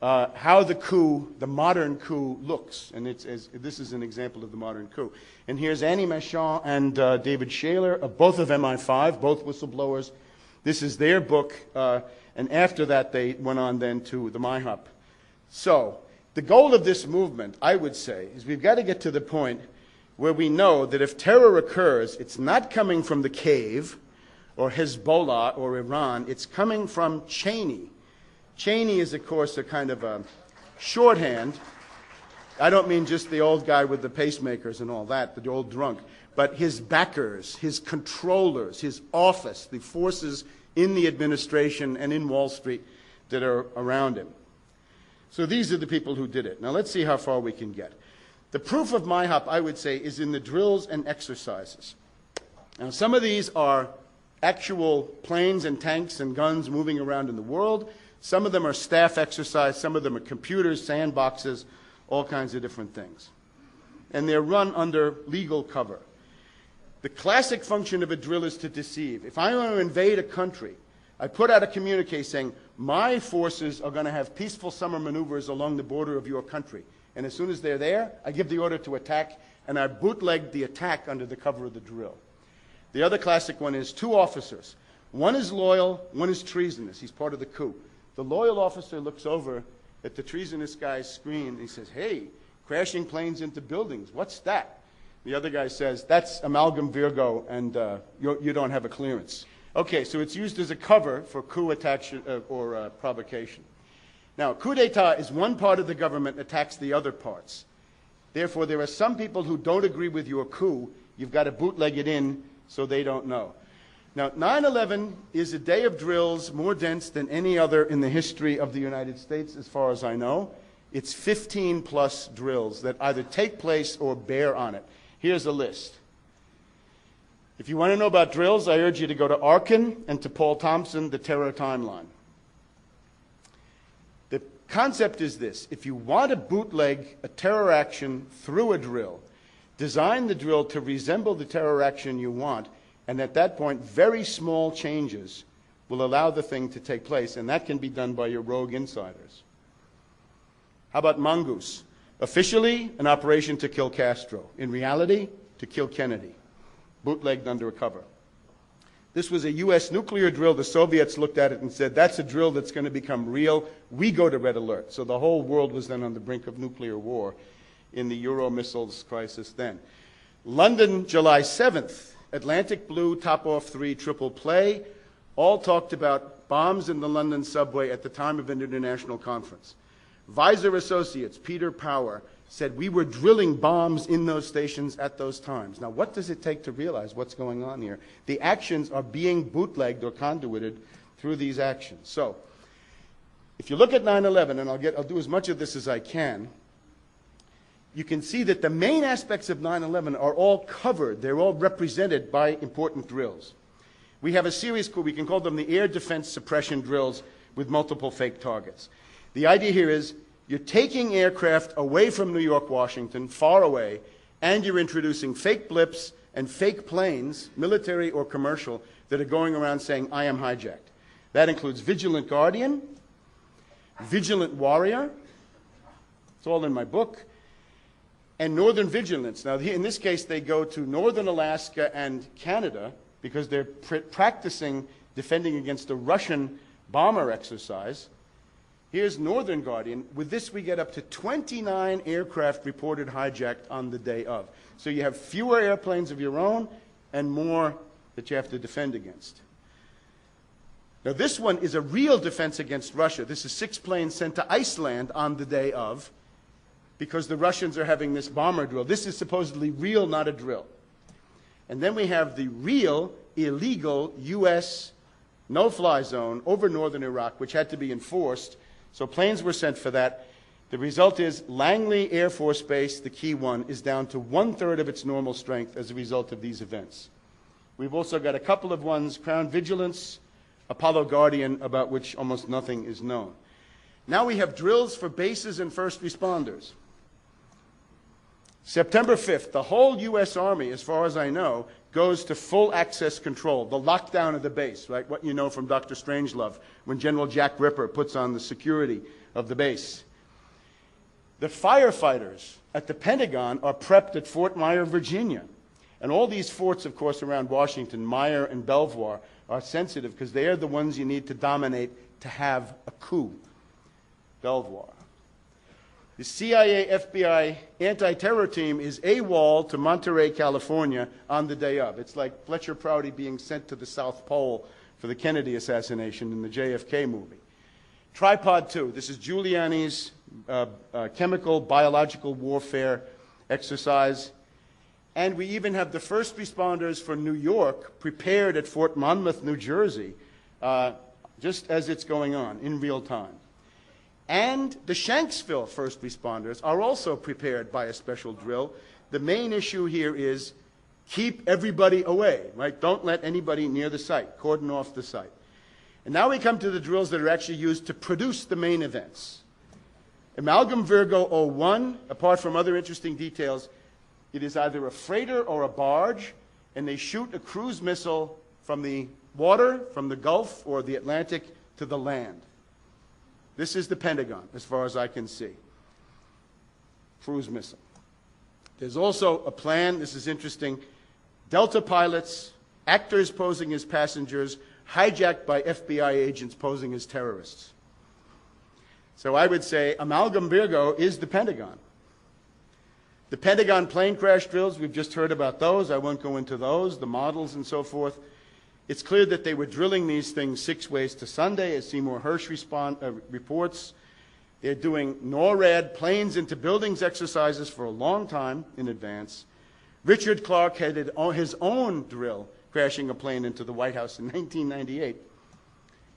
how the coup, the modern coup, looks. And this is an example of the modern coup. And here's Annie Machon and David Shaler, both of MI5, both whistleblowers. This is their book. And after that, they went on then to the MyHop. So the goal of this movement, I would say, is we've got to get to the point where we know that if terror occurs, it's not coming from the cave or Hezbollah or Iran. It's coming from Cheney. Cheney is, of course, a kind of a shorthand. I don't mean just the old guy with the pacemakers and all that, the old drunk, but his backers, his controllers, his office, the forces in the administration and in Wall Street that are around him. So these are the people who did it. Now let's see how far we can get. The proof of MyHop, I would say, is in the drills and exercises. Now some of these are actual planes and tanks and guns moving around in the world. Some of them are staff exercise. Some of them are computers, sandboxes, all kinds of different things. And they're run under legal cover. The classic function of a drill is to deceive. If I want to invade a country, I put out a communique saying, my forces are going to have peaceful summer maneuvers along the border of your country. And as soon as they're there, I give the order to attack, and I bootleg the attack under the cover of the drill. The other classic one is two officers. One is loyal, one is treasonous. He's part of the coup. The loyal officer looks over at the treasonous guy's screen, and he says, hey, crashing planes into buildings, what's that? The other guy says, that's amalgam Virgo, and you don't have a clearance. Okay, so it's used as a cover for coup attack or provocation. Now, coup d'etat is one part of the government attacks the other parts. Therefore, there are some people who don't agree with your coup. You've got to bootleg it in so they don't know. Now, 9/11 is a day of drills more dense than any other in the history of the United States, as far as I know. It's 15-plus drills that either take place or bear on it. Here's a list. If you want to know about drills, I urge you to go to Arkin and to Paul Thompson, The Terror Timeline. The concept is this. If you want to bootleg a terror action through a drill, design the drill to resemble the terror action you want, and at that point, very small changes will allow the thing to take place, and that can be done by your rogue insiders. How about Mongoose? Officially, an operation to kill Castro. In reality, to kill Kennedy. Bootlegged under a cover. This was a U.S. nuclear drill. The Soviets looked at it and said, that's a drill that's going to become real. We go to red alert. So the whole world was then on the brink of nuclear war in the Euro missiles crisis then. London, July 7th. Atlantic Blue, Top Off 3, triple play. All talked about bombs in the London subway at the time of an international conference. Visor Associates, Peter Power, said we were drilling bombs in those stations at those times. Now, what does it take to realize what's going on here? The actions are being bootlegged or conduited through these actions. So, if you look at 9/11, and I'll do as much of this as I can, you can see that the main aspects of 9/11 are all covered. They're all represented by important drills. We have a series, we can call them the air defense suppression drills with multiple fake targets. The idea here is you're taking aircraft away from New York, Washington, far away, and you're introducing fake blips and fake planes, military or commercial, that are going around saying, I am hijacked. That includes Vigilant Guardian, Vigilant Warrior, it's all in my book, and Northern Vigilance. Now, in this case, they go to northern Alaska and Canada because they're practicing defending against a Russian bomber exercise. Here's Northern Guardian. With this, we get up to 29 aircraft reported hijacked on the day of. So you have fewer airplanes of your own and more that you have to defend against. Now, this one is a real defense against Russia. This is 6 planes sent to Iceland on the day of because the Russians are having this bomber drill. This is supposedly real, not a drill. And then we have the real, illegal U.S. no-fly zone over northern Iraq, which had to be enforced. So planes were sent for that. The result is Langley Air Force Base, the key one, is down to 1/3 of its normal strength as a result of these events. We've also got a couple of ones, Crown Vigilance, Apollo Guardian, about which almost nothing is known. Now we have drills for bases and first responders. September 5th, the whole U.S. Army, as far as I know, goes to full access control, the lockdown of the base, right? What you know from Dr. Strangelove, when General Jack Ripper puts on the security of the base. The firefighters at the Pentagon are prepped at Fort Myer, Virginia. And all these forts, of course, around Washington, Myer and Belvoir, are sensitive because they are the ones you need to dominate to have a coup. Belvoir. The CIA, FBI anti-terror team is AWOL to Monterey, California on the day of. It's like Fletcher Prouty being sent to the South Pole for the Kennedy assassination in the JFK movie. Tripod 2. This is Giuliani's chemical, biological warfare exercise. And we even have the first responders for New York prepared at Fort Monmouth, New Jersey, just as it's going on in real time. And the Shanksville first responders are also prepared by a special drill. The main issue here is keep everybody away, right? Don't let anybody near the site, cordon off the site. And now we come to the drills that are actually used to produce the main events. Amalgam Virgo 01, apart from other interesting details, it is either a freighter or a barge, and they shoot a cruise missile from the water, from the Gulf or the Atlantic to the land. This is the Pentagon, as far as I can see. Cruise missile. There's also a plan, this is interesting, Delta pilots, actors posing as passengers, hijacked by FBI agents posing as terrorists. So I would say Amalgam Virgo is the Pentagon. The Pentagon plane crash drills, we've just heard about those. I won't go into those, the models and so forth. It's clear that they were drilling these things 6 ways to Sunday, as Seymour Hersh reports. They're doing NORAD planes into buildings exercises for a long time in advance. Richard Clark had his own drill, crashing a plane into the White House in 1998.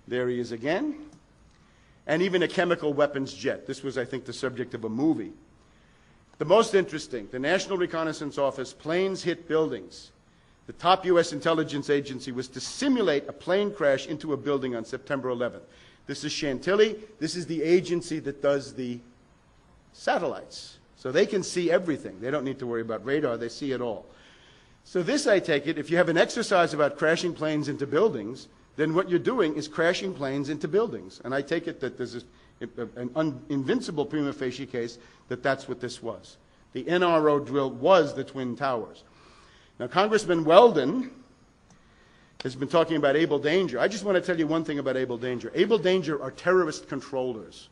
There he is again. And even a chemical weapons jet. This was, I think, the subject of a movie. The most interesting, the National Reconnaissance Office, planes hit buildings. The top U.S. intelligence agency was to simulate a plane crash into a building on September 11th. This is Chantilly. This is the agency that does the satellites. So they can see everything. They don't need to worry about radar. They see it all. So this, I take it, if you have an exercise about crashing planes into buildings, then what you're doing is crashing planes into buildings. And I take it that there's an invincible prima facie case that that's what this was. The NRO drill was the Twin Towers. Now, Congressman Weldon has been talking about Able Danger. I just want to tell you one thing about Able Danger. Able Danger are terrorist controllers.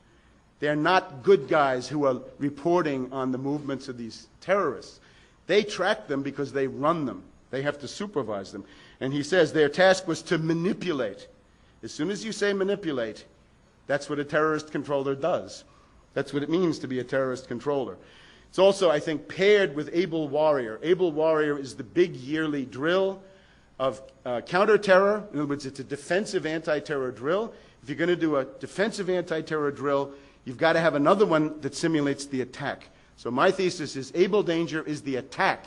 They're not good guys who are reporting on the movements of these terrorists. They track them because they run them. They have to supervise them. And he says their task was to manipulate. As soon as you say manipulate, that's what a terrorist controller does. That's what it means to be a terrorist controller. It's also, I think, paired with Able Warrior. Able Warrior is the big yearly drill of counter-terror. In other words, it's a defensive anti-terror drill. If you're going to do a defensive anti-terror drill, you've got to have another one that simulates the attack. So my thesis is Able Danger is the attack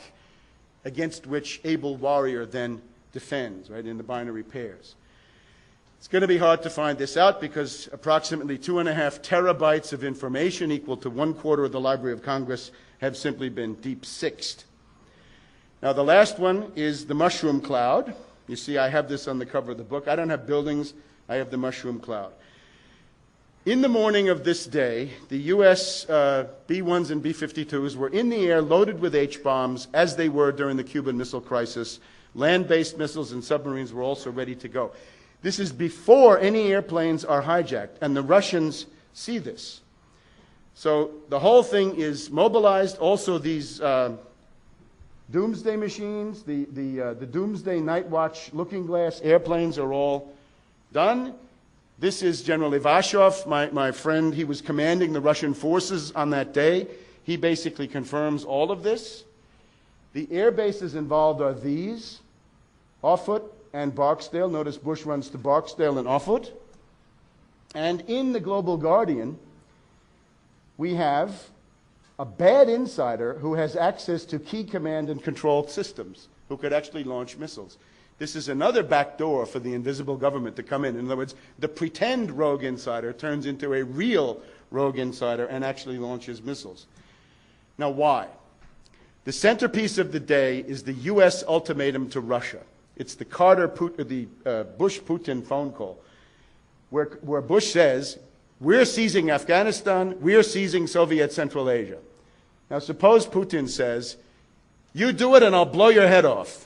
against which Able Warrior then defends, right, in the binary pairs. It's going to be hard to find this out because approximately 2.5 terabytes of information, equal to 1/4 of the Library of Congress, have simply been deep-sixed. Now, the last one is the mushroom cloud. You see, I have this on the cover of the book. I don't have buildings. I have the mushroom cloud. In the morning of this day, the U.S. B-1s and B-52s were in the air loaded with H-bombs, as they were during the Cuban Missile Crisis. Land-based missiles and submarines were also ready to go. This is before any airplanes are hijacked, and the Russians see this. So the whole thing is mobilized. Also, these doomsday machines, the doomsday night watch looking glass airplanes are all done. This is General Ivashov, my friend. He was commanding the Russian forces on that day. He basically confirms all of this. The air bases involved are these, Offutt and Barksdale. Notice Bush runs to Barksdale and Offutt. And in the Global Guardian, we have a bad insider who has access to key command and control systems, who could actually launch missiles. This is another backdoor for the invisible government to come in. In other words, the pretend rogue insider turns into a real rogue insider and actually launches missiles. Now, why? The centerpiece of the day is the U.S. ultimatum to Russia. It's the Bush-Putin phone call, where Bush says, we're seizing Afghanistan, we're seizing Soviet Central Asia. Now, suppose Putin says, you do it and I'll blow your head off.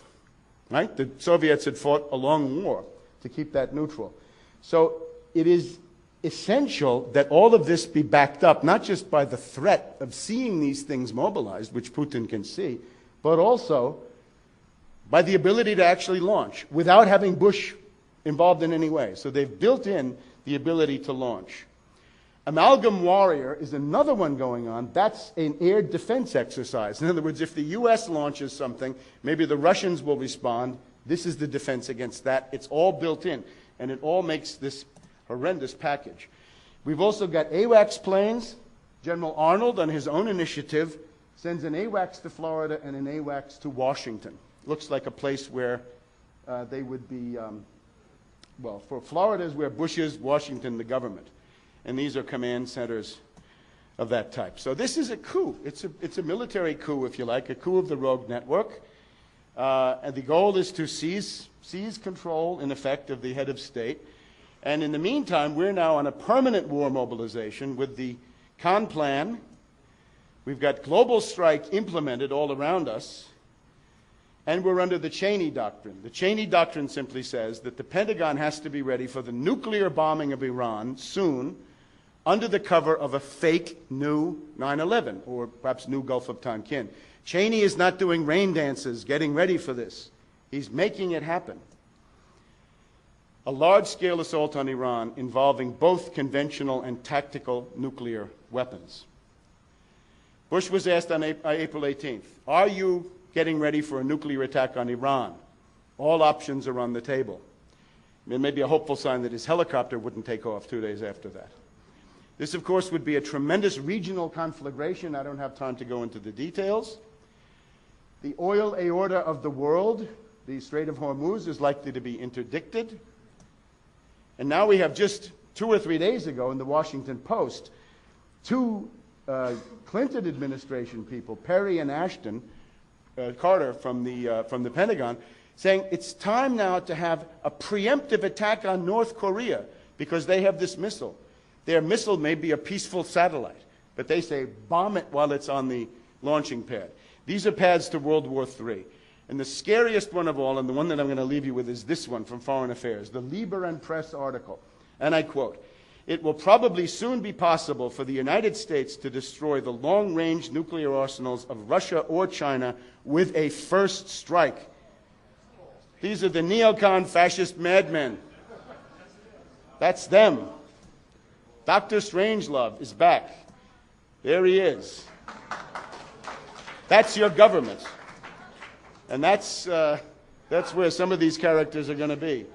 Right? The Soviets had fought a long war to keep that neutral. So it is essential that all of this be backed up, not just by the threat of seeing these things mobilized, which Putin can see, but also by the ability to actually launch without having Bush involved in any way. So they've built in the ability to launch. Amalgam Warrior is another one going on. That's an air defense exercise. In other words, if the U.S. launches something, maybe the Russians will respond. This is the defense against that. It's all built in, and it all makes this horrendous package. We've also got AWACS planes. General Arnold, on his own initiative, sends an AWACS to Florida and an AWACS to Washington. Looks like a place where they would be, well, for Florida is where Bush is, Washington, the government. And these are command centers of that type. So this is a coup. It's a military coup, if you like, a coup of the rogue network. And the goal is to seize control, in effect, of the head of state. And in the meantime, we're now on a permanent war mobilization with the Khan plan. We've got global strike implemented all around us. And we're under the Cheney Doctrine. The Cheney Doctrine simply says that the Pentagon has to be ready for the nuclear bombing of Iran soon, under the cover of a fake new 9/11, or perhaps new Gulf of Tonkin. Cheney is not doing rain dances getting ready for this. He's making it happen. A large-scale assault on Iran involving both conventional and tactical nuclear weapons. Bush was asked on April 18th, are you getting ready for a nuclear attack on Iran? All options are on the table. It may be a hopeful sign that his helicopter wouldn't take off 2 days after that. This, of course, would be a tremendous regional conflagration. I don't have time to go into the details. The oil aorta of the world, the Strait of Hormuz, is likely to be interdicted. And now we have just 2 or 3 days ago in the Washington Post, two Clinton administration people, Perry and Ashton, Carter from the Pentagon, saying it's time now to have a preemptive attack on North Korea because they have this missile. Their missile may be a peaceful satellite, but they say bomb it while it's on the launching pad. These are paths to World War III. And the scariest one of all, and the one that I'm going to leave you with, is this one from Foreign Affairs, the Lieber and Press article. And I quote, "It will probably soon be possible for the United States to destroy the long-range nuclear arsenals of Russia or China with a first strike." These are the neocon fascist madmen. That's them. Dr. Strangelove is back. There he is. That's your government. And that's where some of these characters are going to be.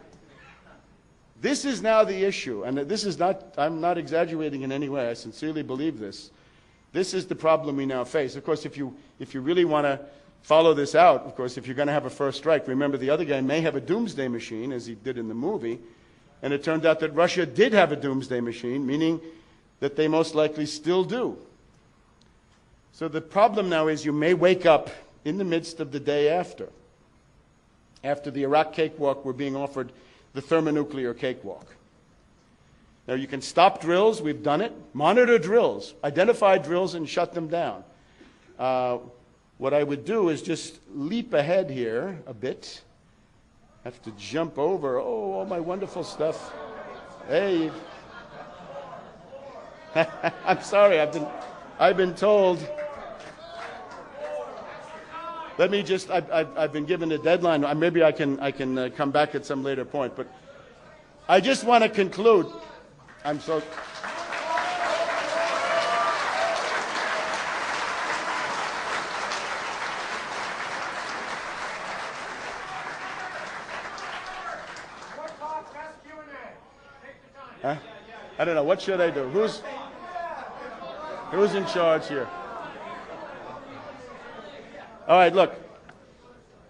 This is now the issue, and this is not, I'm not exaggerating in any way, I sincerely believe this. This is the problem we now face. Of course, if you really want to follow this out, of course, if you're going to have a first strike, remember the other guy may have a doomsday machine, as he did in the movie, and it turned out that Russia did have a doomsday machine, meaning that they most likely still do. So the problem now is you may wake up in the midst of the day after the Iraq cakewalk, we're being offered the thermonuclear cakewalk. Now you can stop drills, we've done it, monitor drills, identify drills and shut them down. What I would do is just leap ahead here a bit. I have to jump over, all my wonderful stuff. Hey. I'm sorry, I've been told. Let me just, I've been given a deadline. Maybe I can come back at some later point. But I just want to conclude. I'm so... Huh? I don't know. What should I do? Who's in charge here? All right, look.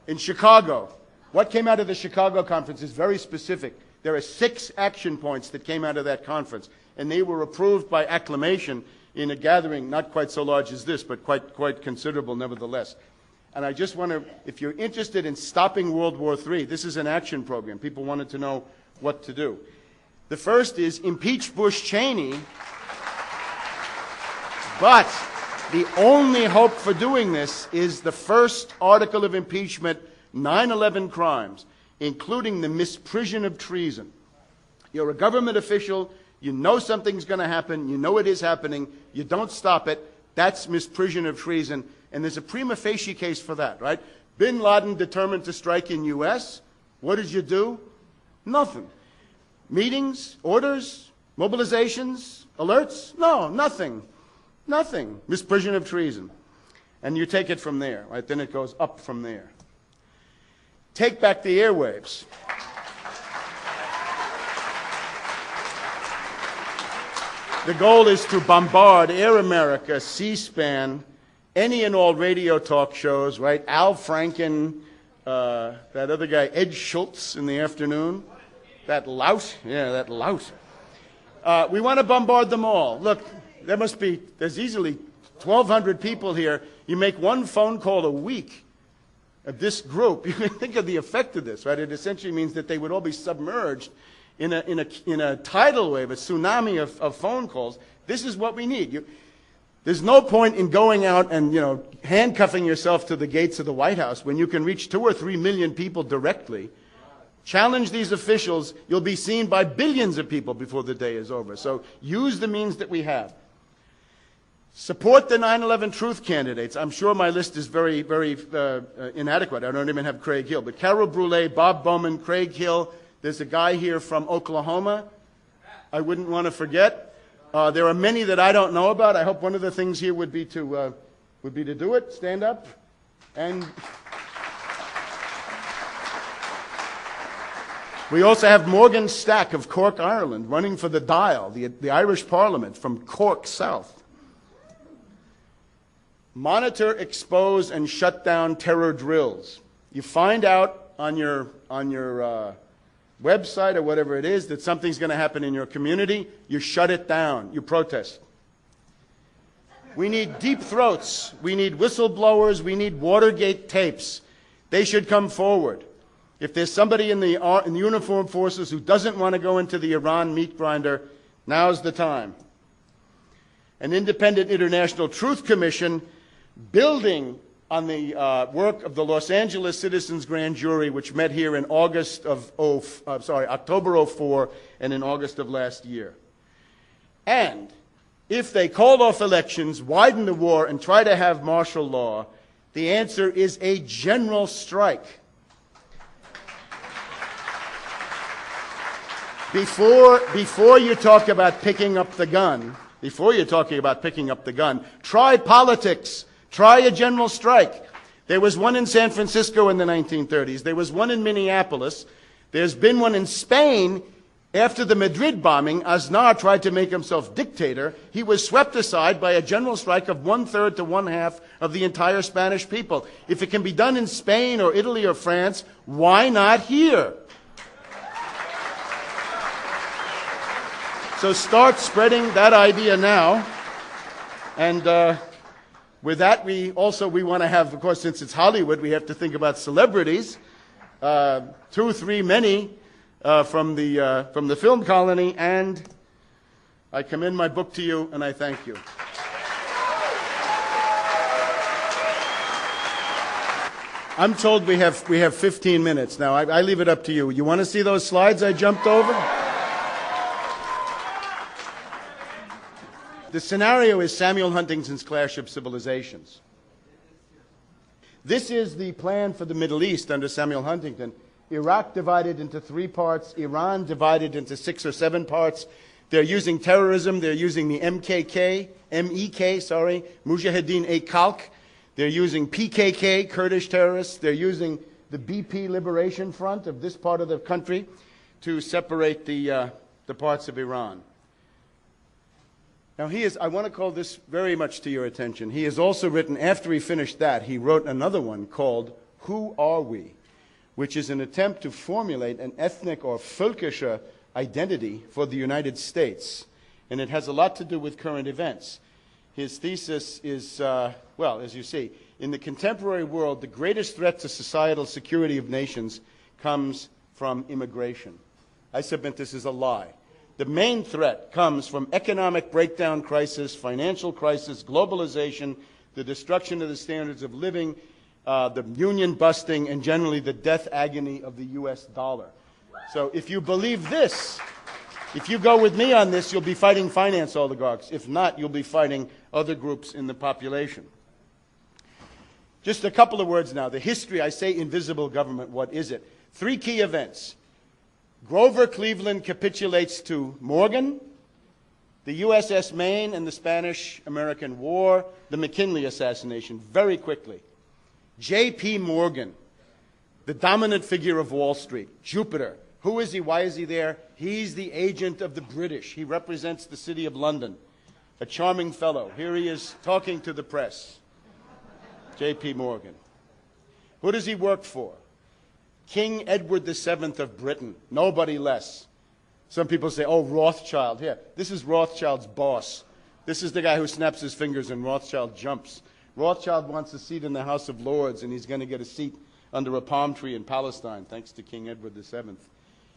In Chicago, what came out of the Chicago conference is very specific. There are 6 action points that came out of that conference, and they were approved by acclamation in a gathering not quite so large as this, but quite considerable nevertheless. And I just want to, if you're interested in stopping World War III, this is an action program. People wanted to know what to do. The first is impeach Bush Cheney, but the only hope for doing this is the first article of impeachment, 9/11 crimes, including the misprision of treason. You're a government official, you know something's going to happen, you know it is happening, you don't stop it, that's misprision of treason, and there's a prima facie case for that, right? Bin Laden determined to strike in U.S., what did you do? Nothing. Meetings, orders, mobilizations, alerts? No, nothing. Nothing. Misprision of treason. And you take it from there, right? Then it goes up from there. Take back the airwaves. The goal is to bombard Air America, C-SPAN, any and all radio talk shows, right? Al Franken, that other guy, Ed Schultz in the afternoon. That lout. Yeah, that lout. We want to bombard them all. Look, there's easily 1,200 people here. You make one phone call a week of this group. You can think of the effect of this, right? It essentially means that they would all be submerged in a tidal wave, a tsunami of phone calls. This is what we need. There's no point in going out and, handcuffing yourself to the gates of the White House when you can reach 2 or 3 million people directly. Challenge these officials. You'll be seen by billions of people before the day is over. So use the means that we have. Support the 9/11 truth candidates. I'm sure my list is very, very inadequate. I don't even have Craig Hill. But Carol Brule, Bob Bowman, Craig Hill. There's a guy here from Oklahoma I wouldn't want to forget. There are many that I don't know about. I hope one of the things here would be to do it. Stand up. And we also have Morgan Stack of Cork, Ireland, running for the Dial, the Irish Parliament from Cork South. Monitor, expose, and shut down terror drills. You find out on your website or whatever it is that something's going to happen in your community, you shut it down. You protest. We need deep throats. We need whistleblowers. We need Watergate tapes. They should come forward. If there's somebody in the uniformed forces who doesn't want to go into the Iran meat grinder, now's the time. An independent international truth commission building on the work of the Los Angeles Citizens Grand Jury, which met here in October 04 and in August of last year. And if they call off elections, widen the war, and try to have martial law, the answer is a general strike. Before you talk about picking up the gun, try politics. Try a general strike. There was one in San Francisco in the 1930s. There was one in Minneapolis. There's been one in Spain. After the Madrid bombing, Aznar tried to make himself dictator. He was swept aside by a general strike of 1/3 to 1/2 of the entire Spanish people. If it can be done in Spain or Italy or France, why not here? So start spreading that idea now. And with that, we want to have, of course, since it's Hollywood, we have to think about celebrities. 2, 3, many from the film colony. And I commend my book to you, and I thank you. I'm told we have 15 minutes. Now, I leave it up to you. You want to see those slides I jumped over? The scenario is Samuel Huntington's Clash of Civilizations. This is the plan for the Middle East under Samuel Huntington. Iraq divided into 3 parts, Iran divided into 6 or 7 parts. They're using terrorism. They're using the MEK, Mujahideen-e-Khalq. They're using PKK, Kurdish terrorists. They're using the BP Liberation Front of this part of the country to separate the parts of Iran. Now I want to call this very much to your attention. He has also written, after he finished that, he wrote another one called Who Are We?, which is an attempt to formulate an ethnic or völkische identity for the United States. And it has a lot to do with current events. His thesis is, well, as you see, in the contemporary world, the greatest threat to societal security of nations comes from immigration. I submit this is a lie. The main threat comes from economic breakdown crisis, financial crisis, globalization, the destruction of the standards of living, the union busting, and generally the death agony of the U.S. dollar. So if you believe this, if you go with me on this, you'll be fighting finance oligarchs. If not, you'll be fighting other groups in the population. Just a couple of words now. The history, I say invisible government, what is it? 3 key events. Grover Cleveland capitulates to Morgan, the USS Maine and the Spanish-American War, the McKinley assassination, very quickly. J.P. Morgan, the dominant figure of Wall Street, Jupiter. Who is he? Why is he there? He's the agent of the British. He represents the city of London. A charming fellow. Here he is talking to the press. J.P. Morgan. Who does he work for? King Edward VII of Britain, nobody less. Some people say, oh, Rothschild. Here, this is Rothschild's boss. This is the guy who snaps his fingers and Rothschild jumps. Rothschild wants a seat in the House of Lords, and he's going to get a seat under a palm tree in Palestine, thanks to King Edward VII.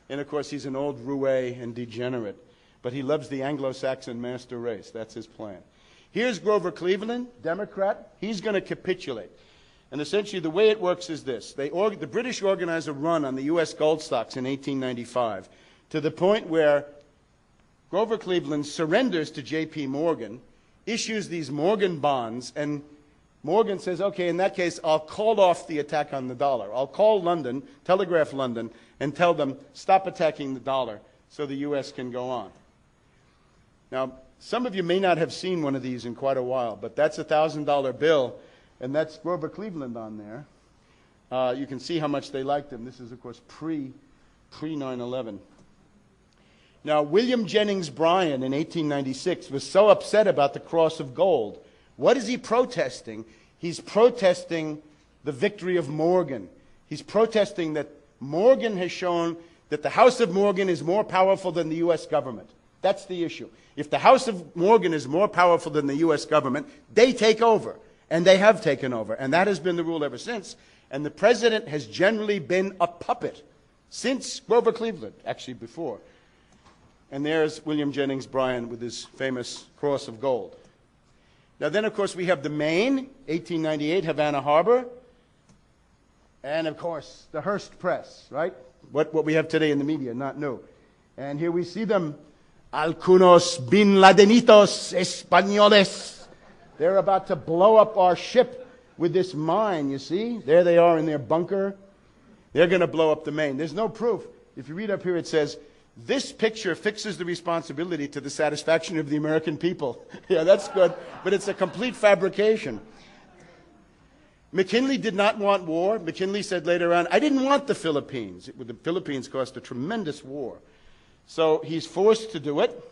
And, of course, he's an old roue and degenerate, but he loves the Anglo-Saxon master race. That's his plan. Here's Grover Cleveland, Democrat. He's going to capitulate. And essentially the way it works is this. The British organize a run on the U.S. gold stocks in 1895 to the point where Grover Cleveland surrenders to J.P. Morgan, issues these Morgan bonds, and Morgan says, okay, in that case, I'll call off the attack on the dollar. I'll call London, telegraph London, and tell them, stop attacking the dollar so the U.S. can go on. Now, some of you may not have seen one of these in quite a while, but that's a $1,000 bill. And that's Grover Cleveland on there. You can see how much they liked him. This is, of course, pre-9/11. Now, William Jennings Bryan in 1896 was so upset about the Cross of Gold. What is he protesting? He's protesting the victory of Morgan. He's protesting that Morgan has shown that the House of Morgan is more powerful than the U.S. government. That's the issue. If the House of Morgan is more powerful than the U.S. government, they take over. And they have taken over, and that has been the rule ever since. And the president has generally been a puppet since Grover Cleveland, actually before. And there's William Jennings Bryan with his famous Cross of Gold. Now then, of course, we have the Maine, 1898, Havana Harbor. And, of course, the Hearst Press, right? What we have today in the media, not new. And here we see them, algunos bin Ladenitos españoles. They're about to blow up our ship with this mine, you see? There they are in their bunker. They're going to blow up the Maine. There's no proof. If you read up here, it says, this picture fixes the responsibility to the satisfaction of the American people. Yeah, that's good, but it's a complete fabrication. McKinley did not want war. McKinley said later on, I didn't want the Philippines. The Philippines caused a tremendous war. So he's forced to do it.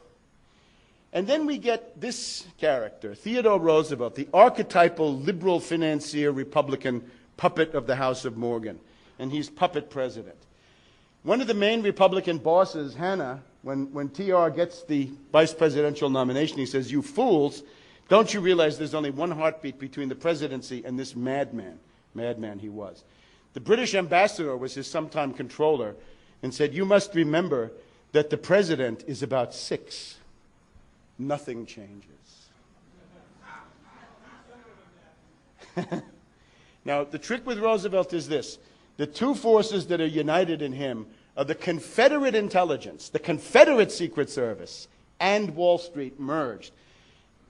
And then we get this character, Theodore Roosevelt, the archetypal liberal financier Republican puppet of the House of Morgan. And he's puppet president. One of the main Republican bosses, Hanna, when TR gets the vice presidential nomination, he says, you fools, don't you realize there's only one heartbeat between the presidency and this madman? Madman he was. The British ambassador was his sometime controller and said, you must remember that the president is about 6. Nothing changes. Now, the trick with Roosevelt is this. The two forces that are united in him are the Confederate intelligence, the Confederate Secret Service, and Wall Street merged.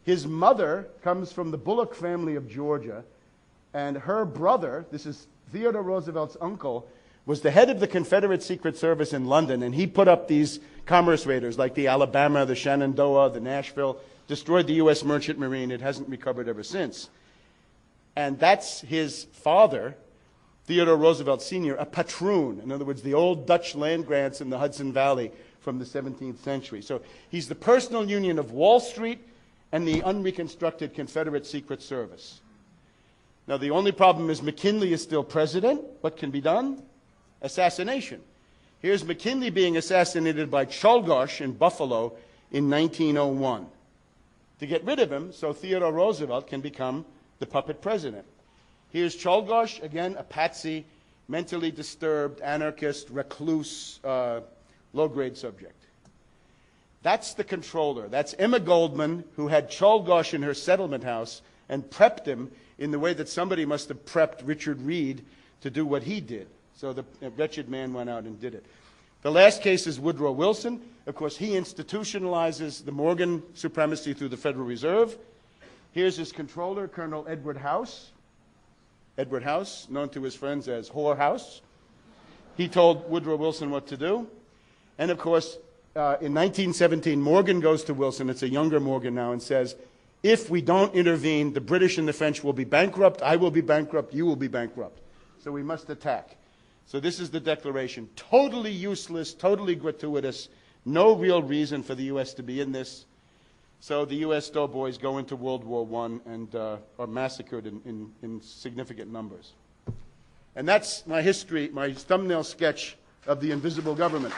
His mother comes from the Bullock family of Georgia, and her brother, this is Theodore Roosevelt's uncle, was the head of the Confederate Secret Service in London, and he put up these commerce raiders like the Alabama, the Shenandoah, the Nashville, destroyed the U.S. Merchant Marine. It hasn't recovered ever since. And that's his father, Theodore Roosevelt Sr., a patroon. In other words, the old Dutch land grants in the Hudson Valley from the 17th century. So he's the personal union of Wall Street and the unreconstructed Confederate Secret Service. Now, the only problem is McKinley is still president. What can be done? Assassination. Here's McKinley being assassinated by Czolgosz in Buffalo in 1901. To get rid of him, so Theodore Roosevelt can become the puppet president. Here's Czolgosz, again, a patsy, mentally disturbed, anarchist, recluse, low-grade subject. That's the controller. That's Emma Goldman, who had Czolgosz in her settlement house and prepped him in the way that somebody must have prepped Richard Reed to do what he did. So the wretched man went out and did it. The last case is Woodrow Wilson. Of course, he institutionalizes the Morgan supremacy through the Federal Reserve. Here's his controller, Colonel Edward House. Edward House, known to his friends as Whore House. He told Woodrow Wilson what to do. And of course, in 1917, Morgan goes to Wilson, it's a younger Morgan now, and says, if we don't intervene, the British and the French will be bankrupt, I will be bankrupt, you will be bankrupt. So we must attack. So this is the declaration. Totally useless, totally gratuitous, no real reason for the U.S. to be in this. So the U.S. doughboys go into World War I and are massacred in significant numbers. And that's my history, my thumbnail sketch of the invisible government.